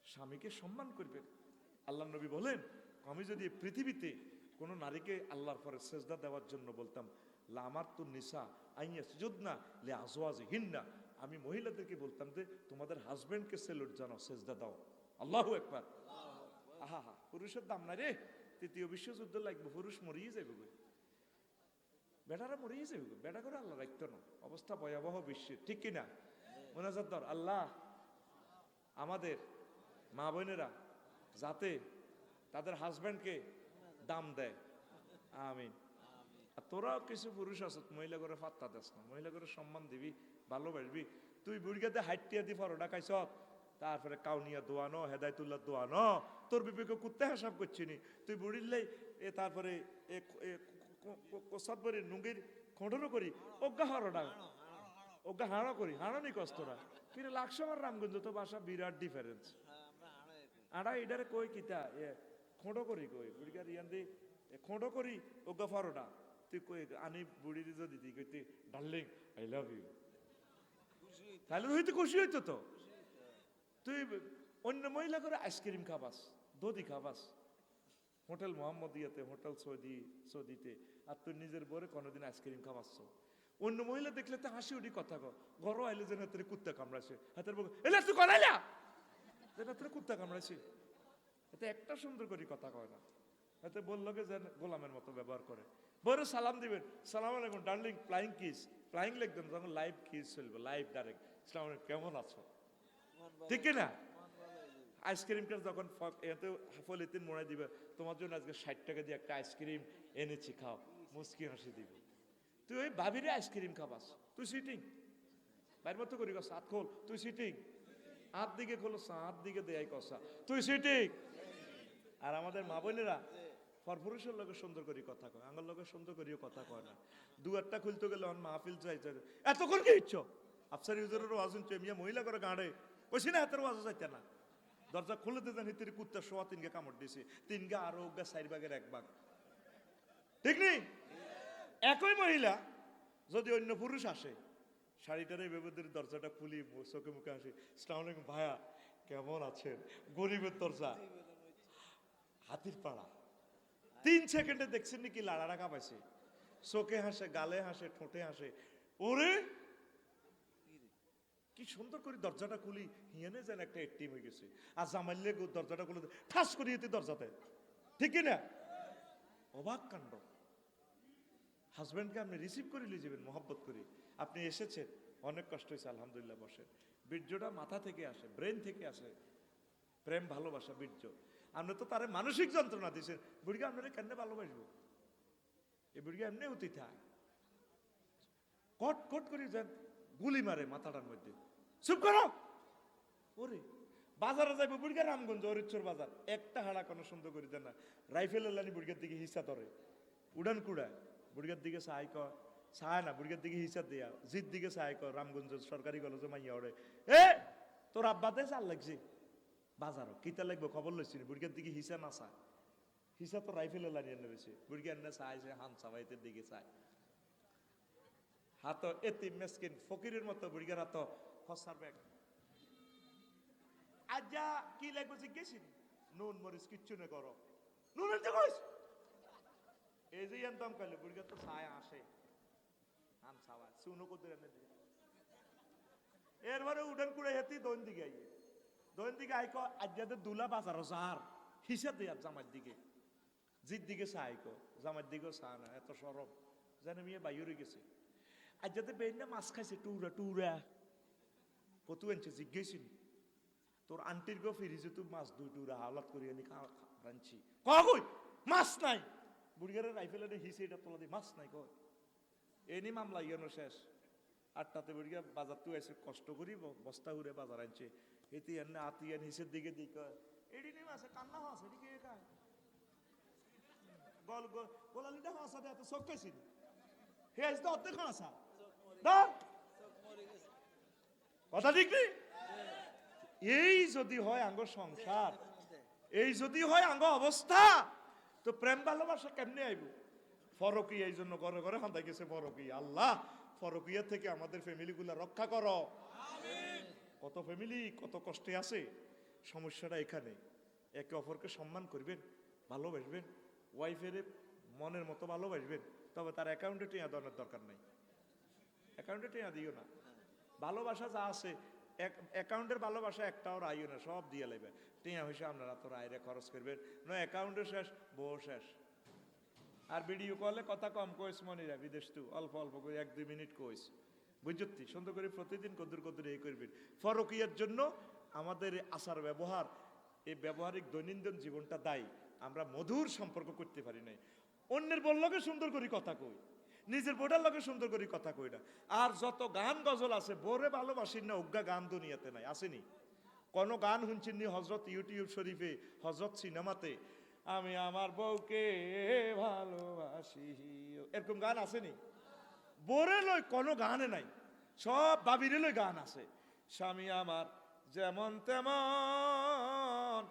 স্বামীকে সম্মান করবে আল্লাহ নবী বলেন আমি যদি পৃথিবীতে কোন নারীকে আল্লাহর পরে সেজদা দেওয়ার জন্য বলতাম লামার তো নিসা আইয়া সুজুদনা লে আজওয়াজ হিন্না আমি মহিলাদেরকে বলতাম যে তোমাদের হাজবেন্ডকে সেলুট জানাও সেজদা দাও আল্লাহু আকবার আহা হা পুরুষের দাম না রে তৃতীয় বিশ্বযুদ্ধ লাগবে পুরুষ মরিয়ে যাবে বেটারা মরিয়ে যাবে বেটা করে আল্লাহ রাখতো না অবস্থা ভয়াবহ বিশ্বের ঠিক কিনা মোনাজাত দর আল্লাহ আমাদের মা বোনেরা যাতে তাদের হাজবেন্ডকে দাম দেয় আমিন আর তোরাও কিছু পুরুষ আছো মহিলা করে ফাত্তা দেস না মহিলা করে সম্মান দিবি ভালোবাসবি তুই বুড়িগাতে হাইটিয়া দি ফরোটা খাইছ তারপরে কাউনিয়া দোয়ানো হেদায়তুল্লাহ দোয়ানো তোর বিবেকে কুত্তে হিসাব করছিনি তুই বুড়িলেই তারপরে কোসাদ বরি নুঙ্গির খোঁড়ো করি অজ্ঞা হরোটা অজ্ঞা হাড়ো করি হাড়নি কষ্টরা কিন্তু লাকসামার রামগঞ্জ তো বাসা বিরাট ডিফারেন্স আড়া এটারে কই কিতা খোঁড়ো করি কই বুড়িগার ইয়ান দি খোঁড়ো করি অজ্ঞা ফরোটা তুই কই আনি বুড়ি যদি দি কই তুই ডার্লিং আই লাভ ইউ তাহলে হইতে খুশি হইতো তো তুই অন্য মহিলা করে আইসক্রিম খাবাস দধি খাবাস হোটেল মোহাম্মদিয়াতে হোটেল সৌদিতে আর তুই নিজের বরে কোনোদিন আইসক্রিম খাবাস অন্য মহিলা দেখলে তো হাসি উঠি কথা ঘর আইলে যেন হাতের কুত্তা কামড়াছে হাতের বউ এলে তুই কনাইলা যেন হাতের কুত্তা কামড়াছে এতে একটা সুন্দর করে কথা কয় না এতে বললো যে গোলামের মতো ব্যবহার করে বরে সালাম দিবেন সালাম আলাইকুম ডার্লিং ফ্লাইং কিস ফ্লাইং লিখবেন তখন লাইভ কিস চলবে লাইভ ডাইরেক্ট সালাম আলাইকুম কেমন আছো ঠিক না আইসক্রিমটা যখন এতে পলিথিন মোড়াই দিবে তোমার জন্য আজকে 60 টাকা দিয়ে একটা আইসক্রিম এনেছি খাও মুচকি হাসি দিবে তুই ওই ভাবিরে আইসক্রিম খাবাস তুই সিটিং বাইর মতো করি কসা হাত খোল তুই সিটিং হাত দিকে খোলো হাত দিকে দেয় কসা তুই সিটিং আর আমাদের মা বোনেরা পরপুরুষের লোকে সুন্দর করি কথা কয় আঙ্গল লোকে সুন্দর করিও কথা কয় না দুয়ারটা খুলতে গেলে মাহফিল চাই এতক্ষণ কি ইচ্ছ আফসার ইউজারের ওয়াজ শুনছে মিয়া মহিলা করে গাঁড়ে কইছি না হাতের ওয়াজ চাইতে না দরজা খুলে দিতেন হিতের কুত্তা শোয়া 3 কামড় দিছে 3 আরো 4 ভাগের 1 ভাগ ঠিক নেই একই মহিলা যদি অন্য পুরুষ আসে শাড়িটার এই বেবদের দরজাটা খুলি চোখে মুখে আসে আসসালামু আলাইকুম ভাইয়া কেমন আছেন গরিবের দরজা হাতির পাড়া 3 সেকেন্ডে দেখছেন নাকি লাড়ারা কাঁপাইছে চোখে হাসে গালে হাসে ঠোঁটে হাসে ওরে কি সুন্দর করে দরজাটা খুলি হিয়ানে যেন একটা এটিম হয়ে গেছে আর জামাইলে দরজাটা খুলে ঠাস করিয়ে দরজাতে ঠিক না অবাক কাণ্ড হাজব্যান্ডকে আপনি রিসিভ করে নিয়ে যাবেন মহব্বত করে আপনি এসেছেন অনেক কষ্ট হয়েছে আলহামদুলিল্লাহ বসেন বীর্যটা মাথা থেকে আসে ব্রেন থেকে আসে প্রেম ভালোবাসা বীর্য আপনি তো তার মানসিক যন্ত্রণা দিয়েছেন বুড়িকে আপনারা কেন ভালোবাসবো এই বুড়িকে এমনি হতে থাক কট কট করে যান গুলি মারে মাথাটার মধ্যে। চুপ করো। ওরে বাজারে যাইব বুড়িগা রামগঞ্জ হরিচ্ছর বাজার, একটা হাড়া কোনো সুন্দর করে দেন না, রাইফেল এলানি বুড়িগার দিকে হিসা ধরে, উড়ান কুড়ায় বুড়িগার দিকে সাহাই কর, সাহায় না বুড়িগার দিকে হিসা দেয়া, জির দিকে সাহাই কর, রামগঞ্জ সরকারি কলেজে মাইয়া ওরে, এ তোর আব্বাতে চাল লাগছে বাজারও কিতা লাগবে খবর লইছি বুড়িগার দিকে হিসা না চা, হিসা তো রাইফেল এলানি এনে বেশি বুড়িগা এনে চাইছে হান সাবাইতের দিকে চায়, হাত এতি মেসকিন ফকিরের মতো বুড়িগার হাত খসার ব্যাগ। আজ্জা কি লাগবে জিজ্ঞেসি নুন মরিচ কিচ্ছু না করো, নুন আনতে কইস এই যে আনতাম কালে বুড়িগা তো ছায় আসে আন সাবা সুনো কত এনে দিয়ে এরবারে উডান কুড়ে হেতি দৈন দিকে আইয়ে দৈন দিকে আইকো আজ্জাদের দুলা বাজারও যার হিসাব দিয়ে জামার দিকে জির দিকে চাইকো জামার দিকেও চা না এত সরব জানে মিয়া বাইরে গেছে আজ্জাদের বেইন না মাছ খাইছে টুরা টুরা কত আনছে জিজ্ঞেসিন তোর আন্টির গো ফিরিছে তুই মাছ দুই টুরা হাওলাত করিয়ে নি রাঞ্চি কই মাছ নাই বুড়িগারের রাইফেলের হিসে এটা তোলা দি মাছ নাই কই এনি মামলা ইয়ানো শেষ। 8টাতে বুড়িগা বাজার তুই এসে কষ্ট করি বস্তা উড়ে বাজার আনছে এতে এনে আতিয়ান হিসের দিকে দিক এডি নেই মাছে কান্না হাস এডি কে খায় গল গল গোলালিটা হাসা দে এত চোখ খাইছি হে আজ তো অর্ধেক হাসা দা কথা ঠিক নেই। এই যদি হয় আঙ্গ সংসার, এই যদি হয় আঙ্গ অবস্থা, তো প্রেম ভালোবাসা কেমনে আইব? ফরকি এই জন্য ঘরে ঘরে হান্দাই গেছে ফরকি। আল্লাহ ফরকিয়া থেকে আমাদের ফ্যামিলিগুলা রক্ষা করো। কত ফ্যামিলি কত কষ্টে আছে, সমস্যাটা এখানে। একে অপরকে সম্মান করবেন, ভালোবাসবেন, ওয়াইফের মনের মতো ভালোবাসবেন, তবে তার অ্যাকাউন্টে টিয়া দেওয়ার দরকার নাই, অ্যাকাউন্টে টিয়া দিও না। ভালোবাসা যা আছে অ্যাকাউন্টের ভালোবাসা একটাও রাইও না, সব দিয়ে লেবে টিয়া হয়েছে আপনারা তো রায়রে খরচ করবেন না, অ্যাকাউন্টে শেষ বউ শেষ। আর ভিডিও কলে কথা কম কইস মনিরা বিদেশ তো অল্প অল্প করে 1-2 মিনিট কইস বুঝতি সুন্দর করে প্রতিদিন কদ্দুর কদ্দুর এই করবেন। ফরকিয়ার জন্য আমাদের আচার ব্যবহার, এই ব্যবহারিক দৈনন্দিন জীবনটা দায়ী। আমরা মধুর সম্পর্ক করতে পারি নাই, অন্যের বললকে সুন্দর করে কথা কই, নিজের বোর্ডার লগে সুন্দর করে কথা কই না। আর যত গান গজল আছে বোরে ভালোবাসি না উগ্গা গান দুনিয়াতে নাই, আসেনি কোনো গান শুনছেননি হজরত ইউটিউব শরীফে, হজরত সিনেমাতে আমি আমার বউকে ভালোবাসি, এরকম গান আসেনি? বোরে লই কোনো গানে নাই, সব বাবিরে লই গান আছে। স্বামী আমার যেমন তেমন,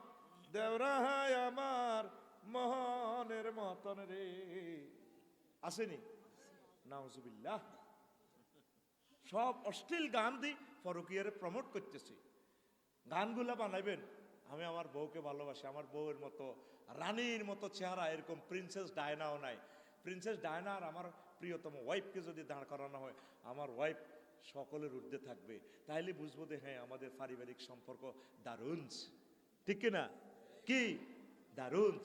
দেওরাহাই আমার মোহনের মতন রে, আসেনি? নাউজুবিল্লাহ। সব অশ্লীল গান দি ফরকিয়ারে প্রমোট করতেছি। গানগুলা বানাইবেন আমি আমার বউকে ভালোবাসি, আমার বউয়ের মতো রানীর মতো চেহারা, এরকম প্রিন্সেস ডায়নাও নাই। প্রিন্সেস ডায়না আর আমার প্রিয়তম ওয়াইফকে যদি দাঁড় করানো হয়, আমার ওয়াইফ সকলের ঊর্ধ্বে থাকবে, তাইলে বুঝবো যে হ্যাঁ আমাদের পারিবারিক সম্পর্ক দারুণ, ঠিক কিনা? কি দারুণ।